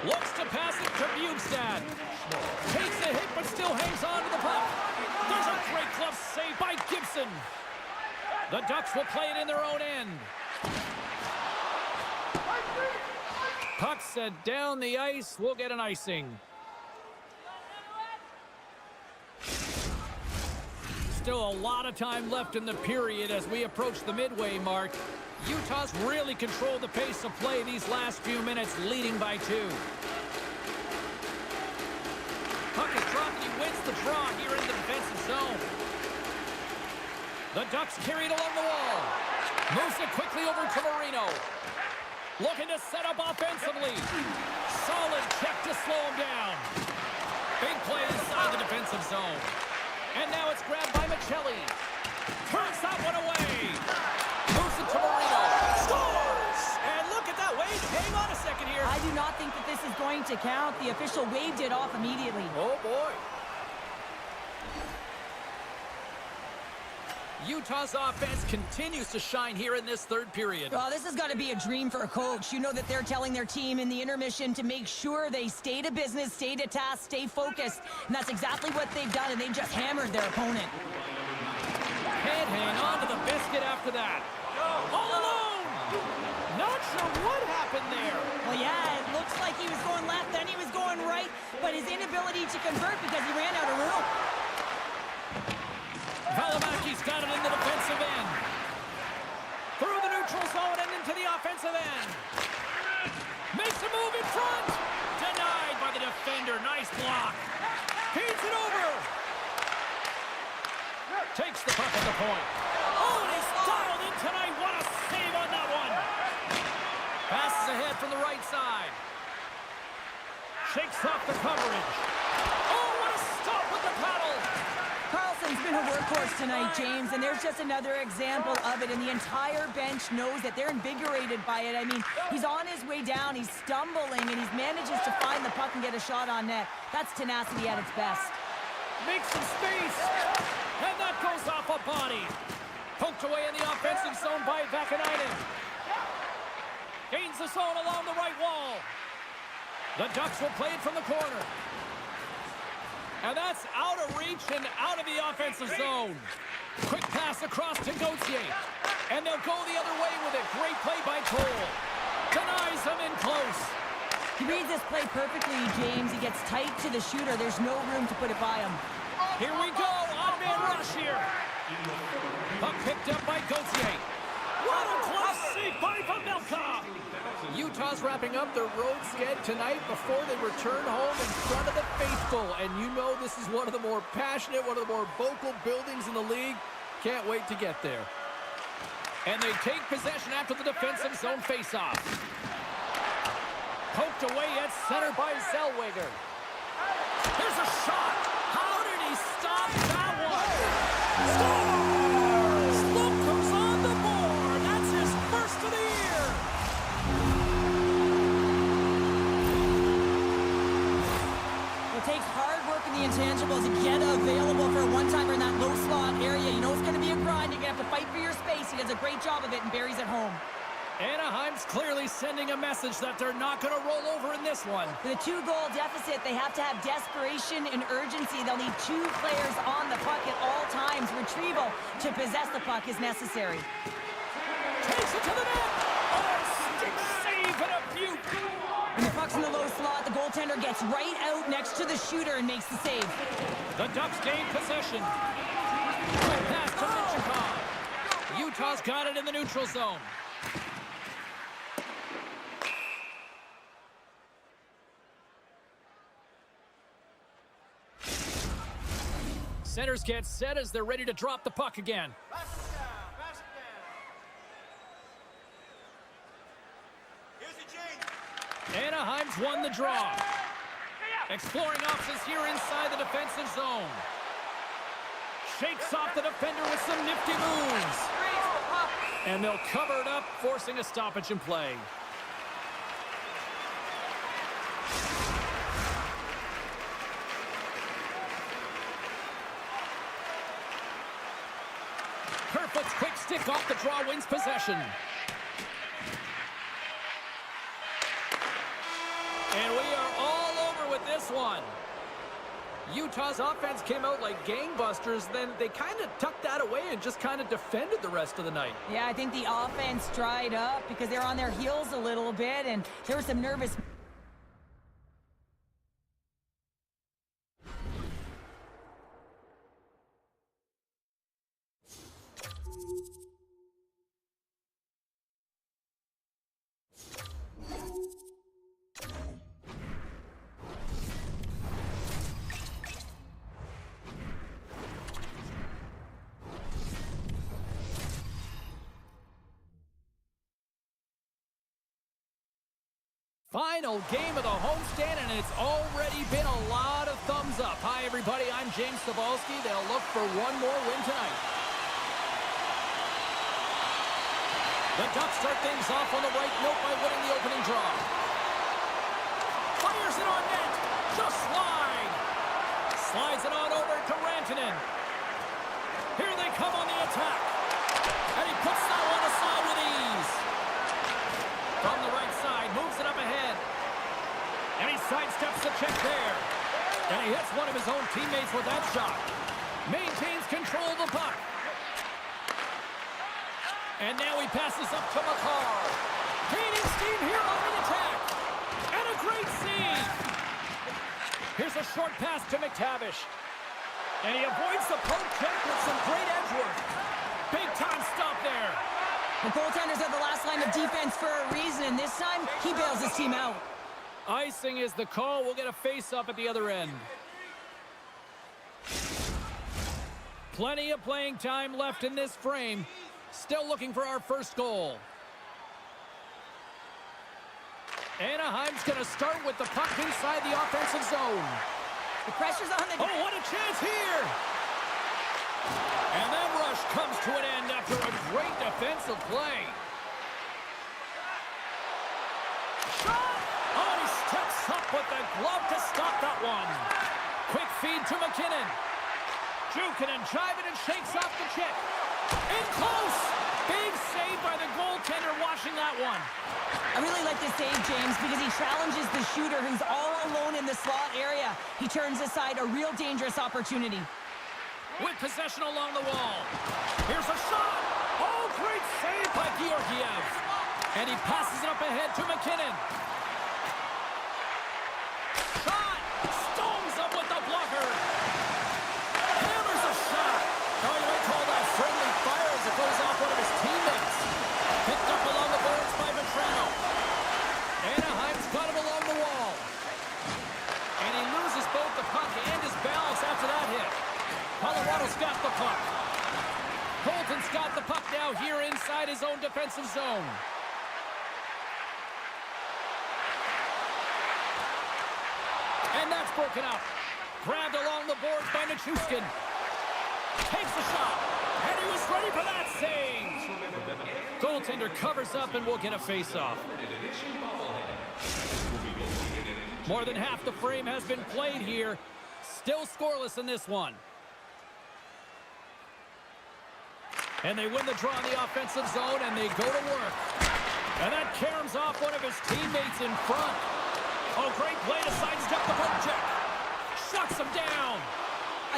Speaker 1: Looks to pass it to Bukestad. Takes the hit, but still hangs on to the puck. There's a great glove save by Gibson. The Ducks will play it in their own end. Puck set down the ice. We'll get an icing. Still a lot of time left in the period as we approach the midway mark. Utah's really controlled the pace of play these last few minutes, leading by 2. Puck is dropped and he wins the draw here in the defensive zone. The Ducks carry it along the wall. Moves it quickly over to Marino. Looking to set up offensively. Solid check to slow him down. Big play inside the defensive zone. And now it's grabbed by Michelli. Turns that one away. Moves it to Marino. Scores! And look at that. Wait, hang on a second here.
Speaker 2: I do not think that this is going to count. The official waved it off immediately.
Speaker 1: Oh, boy. Utah's offense continues to shine here in this third period.
Speaker 2: Well, this has got to be a dream for a coach. You know that they're telling their team in the intermission to make sure they stay to business, stay to task, stay focused. And that's exactly what they've done, and they've just hammered their opponent.
Speaker 1: Can't hang on to the biscuit after that. All alone! Not sure what happened there.
Speaker 2: Well, yeah, it looks like he was going left, then he was going right, but his inability to convert because he ran out of room.
Speaker 1: Valimaki's got it in the defensive end. Through the neutral zone and into the offensive end. Makes a move in front. Denied by the defender. Nice block. Feeds it over. Takes the puck at the point. Oh, and he's dialed in tonight. What a save on that one. Passes ahead from the right side. Shakes off the coverage. Oh, what a stop with the paddle.
Speaker 2: Carlson's been a workhorse tonight, James, and there's just another example of it, and the entire bench knows that they're invigorated by it. I mean, he's on his way down, he's stumbling, and he manages to find the puck and get a shot on net. That's tenacity at its best.
Speaker 1: Makes some space, and that goes off a body. Poked away in the offensive zone by Vakanainen. Gains the zone along the right wall. The Ducks will play it from the corner. And that's out of reach and out of the offensive zone. Quick pass across to Gauthier. And they'll go the other way with it. Great play by Cole. Denies him in close.
Speaker 2: He reads this play perfectly, James. He gets tight to the shooter. There's no room to put it by him.
Speaker 1: Here we go. On-man rush here. Puck picked up by Gauthier. What a close save by Pavelka. Utah's wrapping up their road sked tonight before they return home in front of the faithful. And you know this is one of the more passionate, one of the more vocal buildings in the league. Can't wait to get there. And they take possession after the defensive zone faceoff. Poked away at center by Zellweger. Here's a shot. How did he stop that one? Scores! Look who's on the board. That's his first of the year.
Speaker 2: It takes hard work in the intangibles to get available for a one-timer in that low slot area. You know it's going to be a grind. You're going to have to fight for your space. He does a great job of it and buries it home.
Speaker 1: Anaheim's clearly sending a message that they're not going to roll over in this one.
Speaker 2: With a 2-goal deficit, they have to have desperation and urgency. They'll need 2 players on the puck at all times. Retrieval to possess the puck is necessary.
Speaker 1: Takes it to the net. Oh, stick save and a beaut.
Speaker 2: When the puck's in the low slot, the goaltender gets right out next to the shooter and makes the save.
Speaker 1: The Ducks gain possession. Quick pass to Minchikov. Utah's got it in the neutral zone. Centers get set as they're ready to drop the puck again.
Speaker 4: Pass it down. Here's the change.
Speaker 1: Anaheim's won the draw. Exploring options here inside the defensive zone. Shakes off the defender with some nifty moves. And they'll cover it up, forcing a stoppage in play. Kerfoot's quick stick off the draw wins possession. And we are all over with this one. Utah's offense came out like gangbusters, then they kind of tucked that away and just kind of defended the rest of the night.
Speaker 2: Yeah, I think the offense dried up because they're on their heels a little bit, and there was some nervous...
Speaker 1: Final game of the homestand, and it's already been a lot of thumbs up. Hi, everybody. I'm James Cebulski. They'll look for one more win tonight. The Ducks start things off on the right note by winning the opening draw. Fires it on net. Just slide. Slides it on over to Rantanen. Here they come on the attack. And he puts that one aside with ease. From the right side, moves it up ahead. And he sidesteps the check there. And he hits one of his own teammates with that shot. Maintains control of the puck. And now he passes up to McCarr. Gaining steam here on the attack. And a great save. Here's a short pass to McTavish. And he avoids the poke check with some great edge work. Big time stop there.
Speaker 2: The goaltenders are the last line of defense for a reason, and this time, he bails his team out.
Speaker 1: Icing is the call. We'll get a face-up at the other end. Plenty of playing time left in this frame. Still looking for our first goal. Anaheim's going to start with the puck inside the offensive zone.
Speaker 2: The pressure's on the...
Speaker 1: Oh, what a chance here! And that rush comes to an end after a great defensive play. Shot! Oh, he steps up with the glove to stop that one. Quick feed to McKinnon. Jukin and Chivin and shakes off the check. In close! Big save by the goaltender watching that one.
Speaker 2: I really like this save, James, because he challenges the shooter who's all alone in the slot area. He turns aside a real dangerous opportunity.
Speaker 1: With possession along the wall. Here's a shot. Oh, great save by Georgiev. And he passes it up ahead to McKinnon. Shot. Stones up with the blocker. Hammers a shot. Oh, you might call that friendly fire as it goes off one of his teammates. Picked up along the boards by Vetrano. Anaheim's got him along the wall. And he loses both the puck and his balance after that hit. Colorado's got the puck. Colton's got the puck now here inside his own defensive zone. And that's broken up. Grabbed along the boards by Nichushkin. Takes the shot. And he was ready for that save. Goaltender covers up and we'll get a face-off. More than half the frame has been played here. Still scoreless in this one. And they win the draw in the offensive zone, and they go to work. And that caroms off one of his teammates in front. Oh, great play to sidestep the poke check. Shuts him down.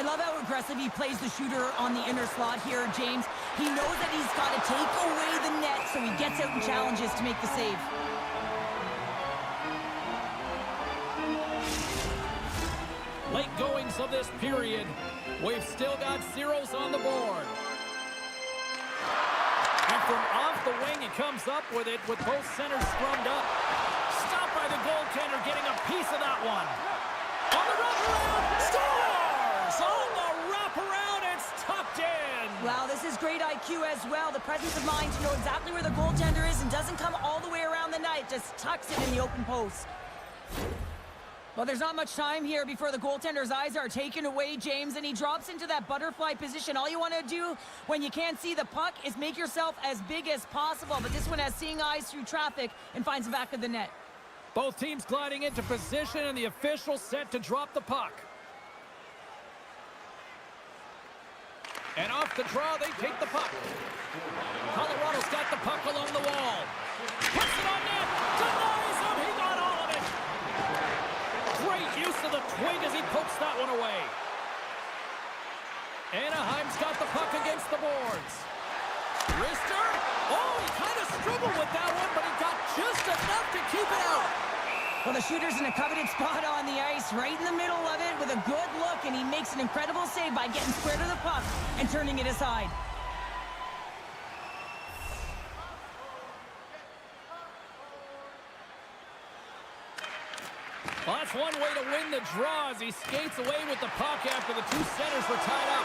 Speaker 2: I love how aggressive he plays the shooter on the inner slot here, James. He knows that he's got to take away the net, so he gets out and challenges to make the save.
Speaker 1: Late goings of this period. We've still got zeros on the board. from off the wing. He comes up with it with both centers scrummed up. Stopped by the goaltender, getting a piece of that one. On the wraparound, scores! On the wraparound, it's tucked in.
Speaker 2: Wow, this is great IQ as well. The presence of mind to know exactly where the goaltender is and doesn't come all the way around the net. Just tucks it in the open post. Well, there's not much time here before the goaltender's eyes are taken away, James, and he drops into that butterfly position. All you want to do when you can't see the puck is make yourself as big as possible, but this one has seeing eyes through traffic and finds the back of the net.
Speaker 1: Both teams gliding into position, and the official set to drop the puck. And off the draw, they take the puck. Colorado's got the puck along the wall. Puts it on net. Denies him. He got all of it. Great use of the twig as he pokes that one away. Anaheim's got the puck against the boards. Rister. Oh, he kind of struggled with that one, but he got just enough to keep it out.
Speaker 2: Well, the shooter's in a coveted spot on the ice, right in the middle of it with a good look, and he makes an incredible save by getting square to the puck and turning it aside.
Speaker 1: Well, that's one way to win the draw as he skates away with the puck after the two centers were tied up.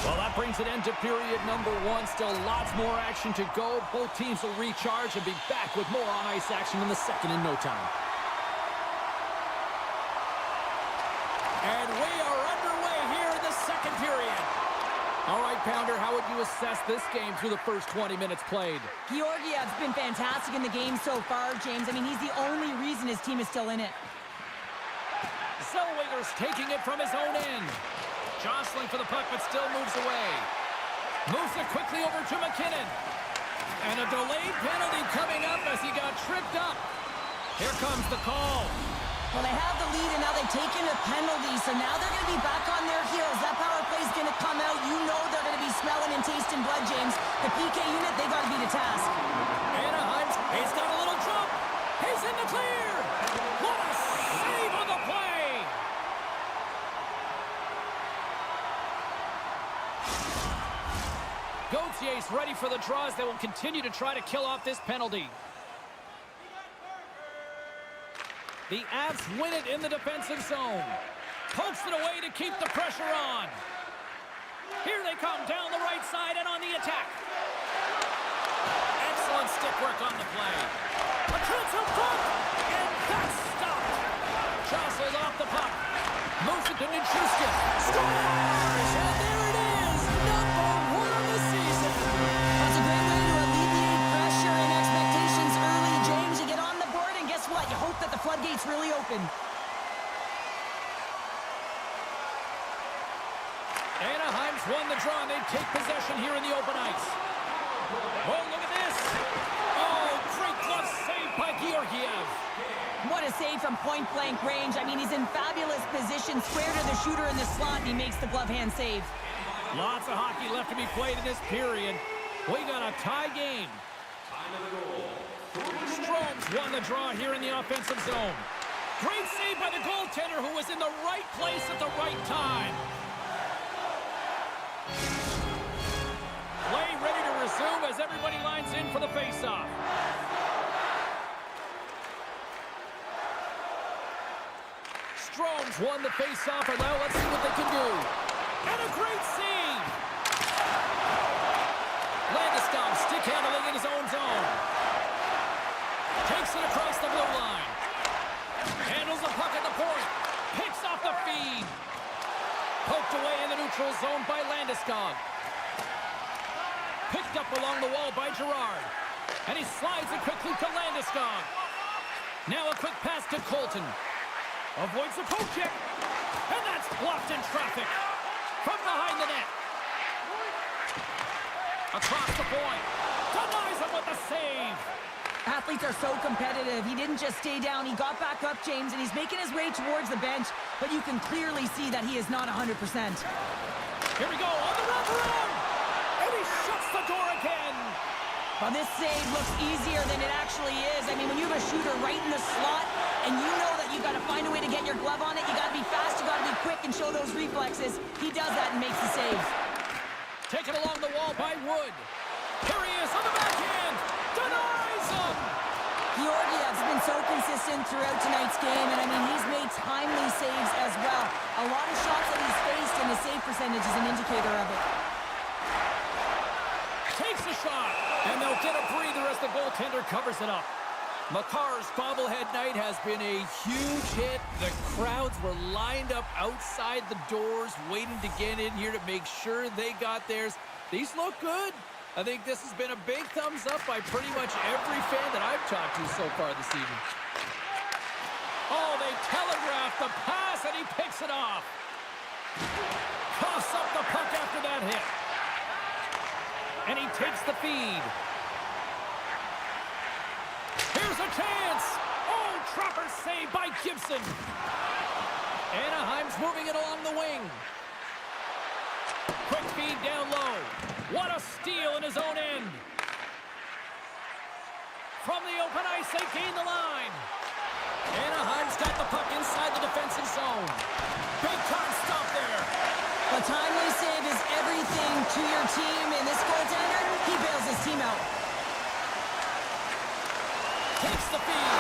Speaker 1: Well, that brings an end to period number one. Still lots more action to go. Both teams will recharge and be back with more on-ice action in the second in no time. And we are underway here in the second period. All right, Pounder, how would you assess this game through the first 20 minutes played?
Speaker 2: Georgiev's been fantastic in the game so far, James. I mean, he's the only reason his team is still in it.
Speaker 1: Zellweger's taking it from his own end. Jostling for the puck, but still moves away. Moves it quickly over to McKinnon. And a delayed penalty coming up as he got tripped up. Here comes the call.
Speaker 2: Well, they have the lead, and now they've taken a penalty, so now they're going to be back on their heels. That power play is going to come out. You know they're going to be smelling and tasting blood, James. The PK unit, they got to be the task.
Speaker 1: Anaheim's, he's got a little jump. He's in the clear. What a save on the play. Gautier's ready for the draws. They will continue to try to kill off this penalty. The Avs win it in the defensive zone. Pokes it away to keep the pressure on. Here they come down the right side and on the attack. Excellent stick work on the play. A chance of puck, and that's stopped. Jostled off the puck. Moves it to Nichushkin. Scores! And there it is, number one of the season.
Speaker 2: That's a great way to alleviate pressure and expectations early, James. You get on the board, and guess what? You hope that the floodgates really open.
Speaker 1: Anaheim's won the draw, and they take possession here in the open ice. Oh, look at this. Oh, great glove save by Georgiev.
Speaker 2: What a save from point-blank range. I mean, he's in fabulous position, square to the shooter in the slot, and he makes the glove hand save.
Speaker 1: Lots of hockey left to be played in this period. We got a tie game. Strome's won the draw here in the offensive zone. Great save by the goaltender, who was in the right place at the right time. Play ready to resume as everybody lines in for the face-off. Strome's won the face-off, and now let's see what they can do. And a great save! Landeskog stick handling in his own zone. Takes it across the blue line. Handles the puck at the point. Picks off the feed. Poked away in the neutral zone by Landeskog. Picked up along the wall by Girard. And he slides it quickly to Landeskog. Now a quick pass to Colton. Avoids the poke check. And that's blocked in traffic. From behind the net. Across the point. Denies him with the save.
Speaker 2: Athletes are so competitive. He didn't just stay down. He got back up, James, and he's making his way towards the bench, but you can clearly see that he is not 100%.
Speaker 1: Here we go on the wraparound. And he shuts the door again.
Speaker 2: Well, this save looks easier than it actually is. I mean, when you have a shooter right in the slot, and you know that you've got to find a way to get your glove on it, you got to be fast, you got to be quick and show those reflexes. He does that and makes the save.
Speaker 1: Taken along the wall by Wood. Here he is on the backhand. Denies him.
Speaker 2: Georgiev's been so consistent throughout tonight's game, and I mean, he's made timely saves as well. A lot of shots that he's faced, and his save percentage is an indicator of it.
Speaker 1: Takes a shot, and they'll get a breather as the goaltender covers it up. Makar's bobblehead night has been a huge hit. The crowds were lined up outside the doors, waiting to get in here to make sure they got theirs. These look good. I think this has been a big thumbs up by pretty much every fan that I've talked to so far this evening. Oh, they telegraphed the pass, and he picks it off. Coughs up the puck after that hit. And he takes the feed. Here's a chance. Oh, trapper save by Gibson. Anaheim's moving it along the wing. Quick feed down low. What a steal in his own end. From the open ice, they gain the line. Anaheim's got the puck inside the defensive zone. Big time stop there.
Speaker 2: A timely save is everything to your team, and this goaltender, he bails his team out.
Speaker 1: Takes the feed.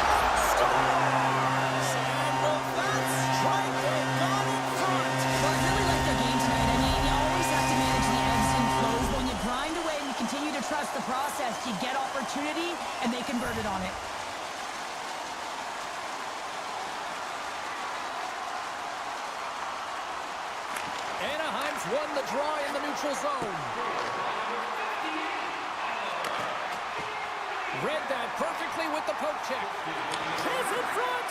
Speaker 1: Scores! And with that strike, they've gone in front.
Speaker 2: Well, I really like their game tonight. I mean, you always have to manage the ebbs and flows. When you grind away and you continue to trust the process, you get opportunity, and they converted on it.
Speaker 1: Anaheim's won the draw in the neutral zone. Read that perfectly with the poke check. Chance in front.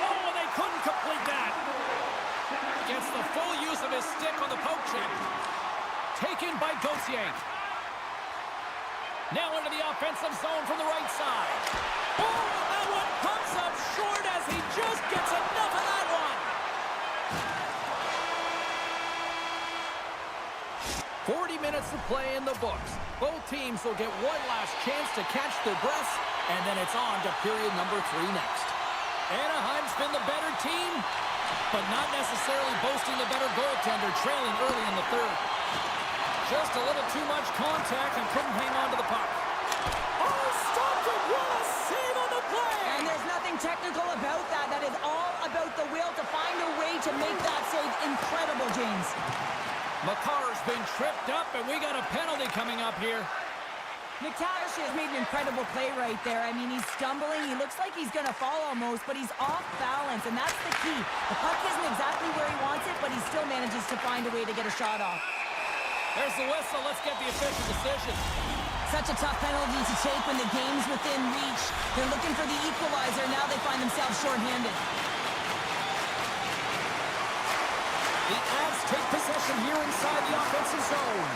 Speaker 1: Oh, and they couldn't complete that. Gets the full use of his stick on the poke check. Taken by Gauthier. Now into the offensive zone from the right side. Oh, and that one comes up short as he just gets enough of that one. 40 minutes of play in the books. Both teams will get one last chance to catch their breaths, and then it's on to period number 3 next. Anaheim's been the better team, but not necessarily boasting the better goaltender, trailing early in the third. Just a little too much contact and couldn't hang on to the puck. Oh, stopped it! What a save on the play!
Speaker 2: And there's nothing technical about that. That is all about the will to find a way to make that save incredible, James.
Speaker 1: Makar's been tripped up, and we got a penalty coming up here.
Speaker 2: McTavish has made an incredible play right there. I mean, he's stumbling. He looks like he's going to fall almost, but he's off balance, and that's the key. The puck isn't exactly where he wants it, but he still manages to find a way to get a shot off.
Speaker 1: There's the whistle. Let's get the official decision.
Speaker 2: Such a tough penalty to take when the game's within reach. They're looking for the equalizer. Now they find themselves shorthanded.
Speaker 1: The Avs take possession here inside the offensive zone.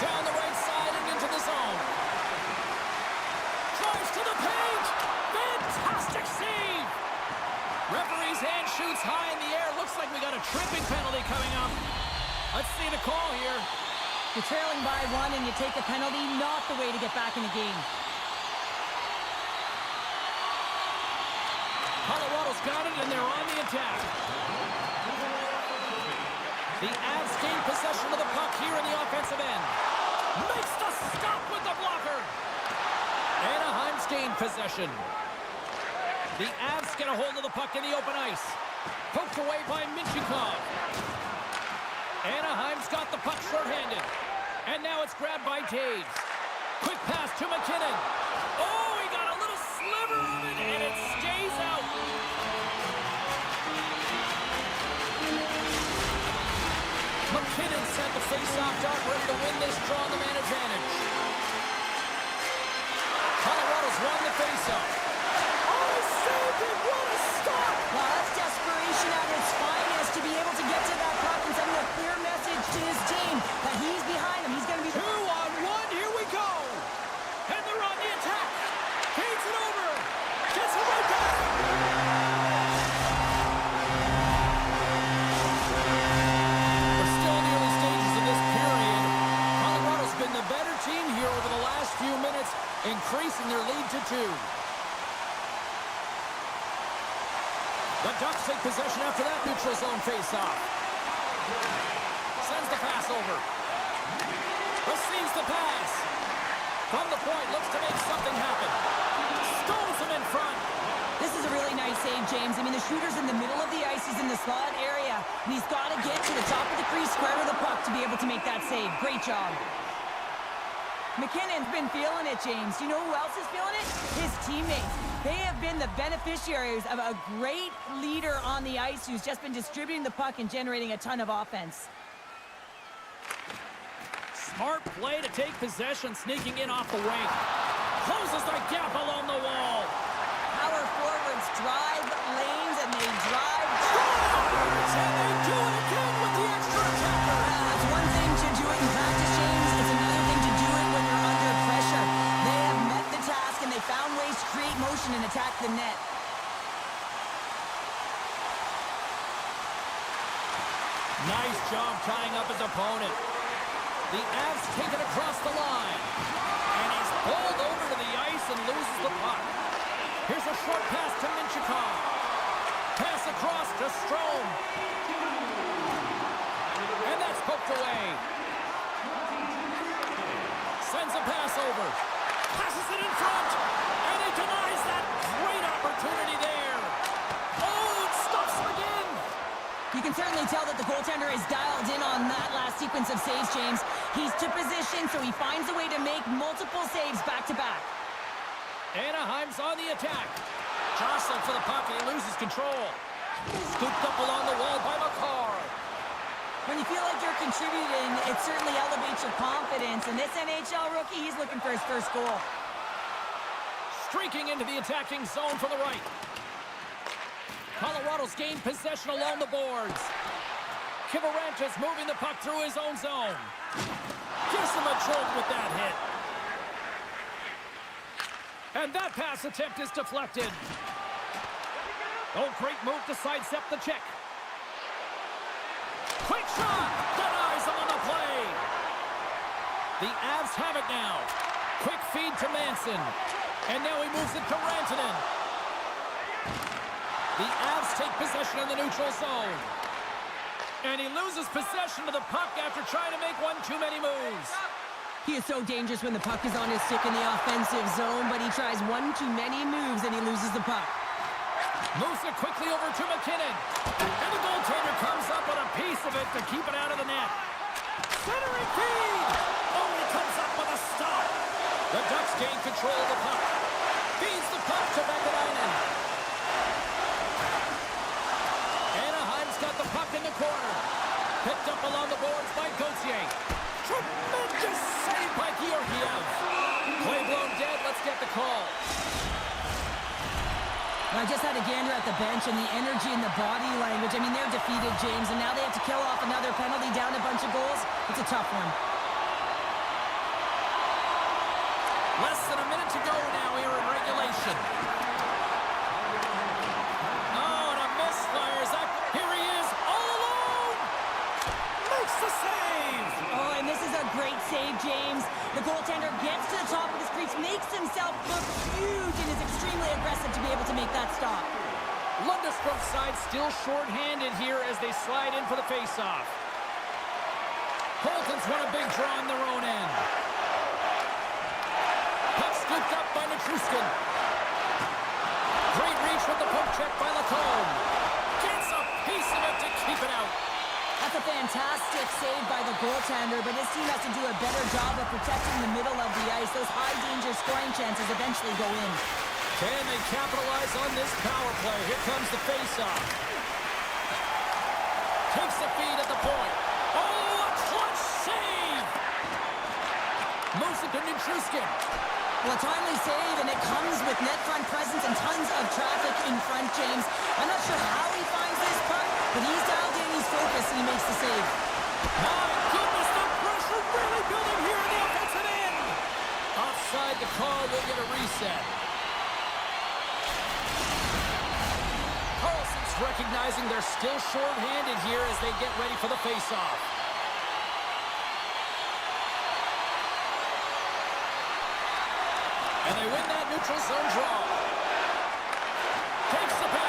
Speaker 1: Down the right side and into the zone. Drives to the paint. Fantastic save. Referee's hand shoots high in the air. Looks like we got a tripping penalty coming up. Let's see the call here.
Speaker 2: You're trailing by 1 and you take a penalty. Not the way to get back in the game.
Speaker 1: Colorado's got it, and they're on the attack. The Avs gain possession of the puck here in the offensive end. Makes the stop with the blocker. Anaheim's gained possession. The Avs get a hold of the puck in the open ice. Poked away by Minchikov. Anaheim's got the puck shorthanded. And now it's grabbed by Taves. Quick pass to McKinnon. Oh, he got a little sliver of it, and it stays out. McKinnon sent the face-off dart, ready to win this draw on the man advantage. Colorado's won the face-off. Oh, he saved it! What a stop!
Speaker 2: Well, that's desperation at its finest to be able to get to that puck and send a clear message to his team that he's behind him. He's going to be
Speaker 1: 2-on-1, here we go! And they're on the attack! Feeds it over! Gets it right back! We're still in the early stages of this period. Colorado's been the better team here over the last few minutes, increasing their lead to 2. The Ducks take possession after that neutral zone face-off. Sends the pass over. Receives the pass. From the point, looks to make something happen. Stones him in front.
Speaker 2: This is a really nice save, James. I mean, the shooter's in the middle of the ice. He's in the slot area, and he's got to get to the top of the crease, square to the puck to be able to make that save. Great job. McKinnon's been feeling it, James. You know who else is feeling it? His teammates. They have been the beneficiaries of a great leader on the ice who's just been distributing the puck and generating a ton of offense.
Speaker 1: Smart play to take possession, sneaking in off the wing. Closes the gap along the wall.
Speaker 2: Power forwards drive lanes and they drive.
Speaker 1: And they do it again with the extra attacker.
Speaker 2: It's one thing to do it in practice, James. It's another thing to do it when you're under pressure. They have met the task and they found ways to create motion and attack the net.
Speaker 1: Nice job tying up his opponent. The Avs take it across the line. And he's bowled over to the ice and loses the puck. Here's a short pass to Minchikov. Pass across to Strome. And that's poked away. Sends a pass over. Passes it in front. And he denies that great opportunity there. Oh, it stops him again.
Speaker 2: You can certainly tell that the goaltender is dialed in on that last sequence of saves, James. He's to position, so he finds a way to make multiple saves back-to-back.
Speaker 1: Anaheim's on the attack. Jostling for the puck, and he loses control. Scooped up along the wall by McCarr.
Speaker 2: When you feel like you're contributing, it certainly elevates your confidence. And this NHL rookie, he's looking for his first goal.
Speaker 1: Streaking into the attacking zone from the right. Colorado's gained possession along the boards. Kivaranch's moving the puck through his own zone. Gives him a jolt with that hit. And that pass attempt is deflected. Oh, great move to sidestep the check. Quick shot! Denies him on the play. The Avs have it now. Quick feed to Manson. And now he moves it to Rantanen. The Avs take possession in the neutral zone. And he loses possession of the puck after trying to make one too many moves.
Speaker 2: He is so dangerous when the puck is on his stick in the offensive zone, but he tries one too many moves and he loses the puck.
Speaker 1: Moves it quickly over to McKinnon. And the goaltender comes up with a piece of it to keep it out of the net. Centering feed! Oh, he comes up with a stop. The Ducks gain control of the puck. Feeds the puck to Vakanainen. Anaheim's got the puck in the corner. Picked up along the boards by Gauthier. Tremendous save by Georgiev. Play blown dead. Let's get the call.
Speaker 2: I just had a gander at the bench, and the energy and the body language, I mean, they're defeated, James, and now they have to kill off another penalty, down a bunch of goals. It's a tough one.
Speaker 1: Less than a minute to go now here in regulation. Oh, and a misfires. Here he is, all alone. Makes the save.
Speaker 2: Oh, and this is a great save, James. The goaltender gets to the top of his crease, makes himself look huge, and is extremely aggressive to be able to make that stop.
Speaker 1: Lundstrom's side still short-handed here as they slide in for the face-off. Holton's won a big draw on their own end. Puck scooped up by Nichushkin. Great reach with the poke check by Lacombe. Gets a piece of it to keep it out.
Speaker 2: That's a fantastic save by the goaltender, but his team has to do a better job of protecting the middle of the ice. Those high-danger scoring chances eventually go in.
Speaker 1: Can they capitalize on this power play? Here comes the face-off. Takes the feed at the point. Oh, a clutch save! Moves it to Nichushkin.
Speaker 2: Well, a timely save, and it comes with net front presence and tons of traffic in front, James. I'm not sure how he finds this puck, but he's dialed in, he's focused, and he makes the save.
Speaker 1: My goodness, the pressure really building here in the offensive end. Offside, the call will get a reset. Carlson's recognizing they're still short-handed here as they get ready for the face-off. And they win that neutral zone draw. Takes the pass.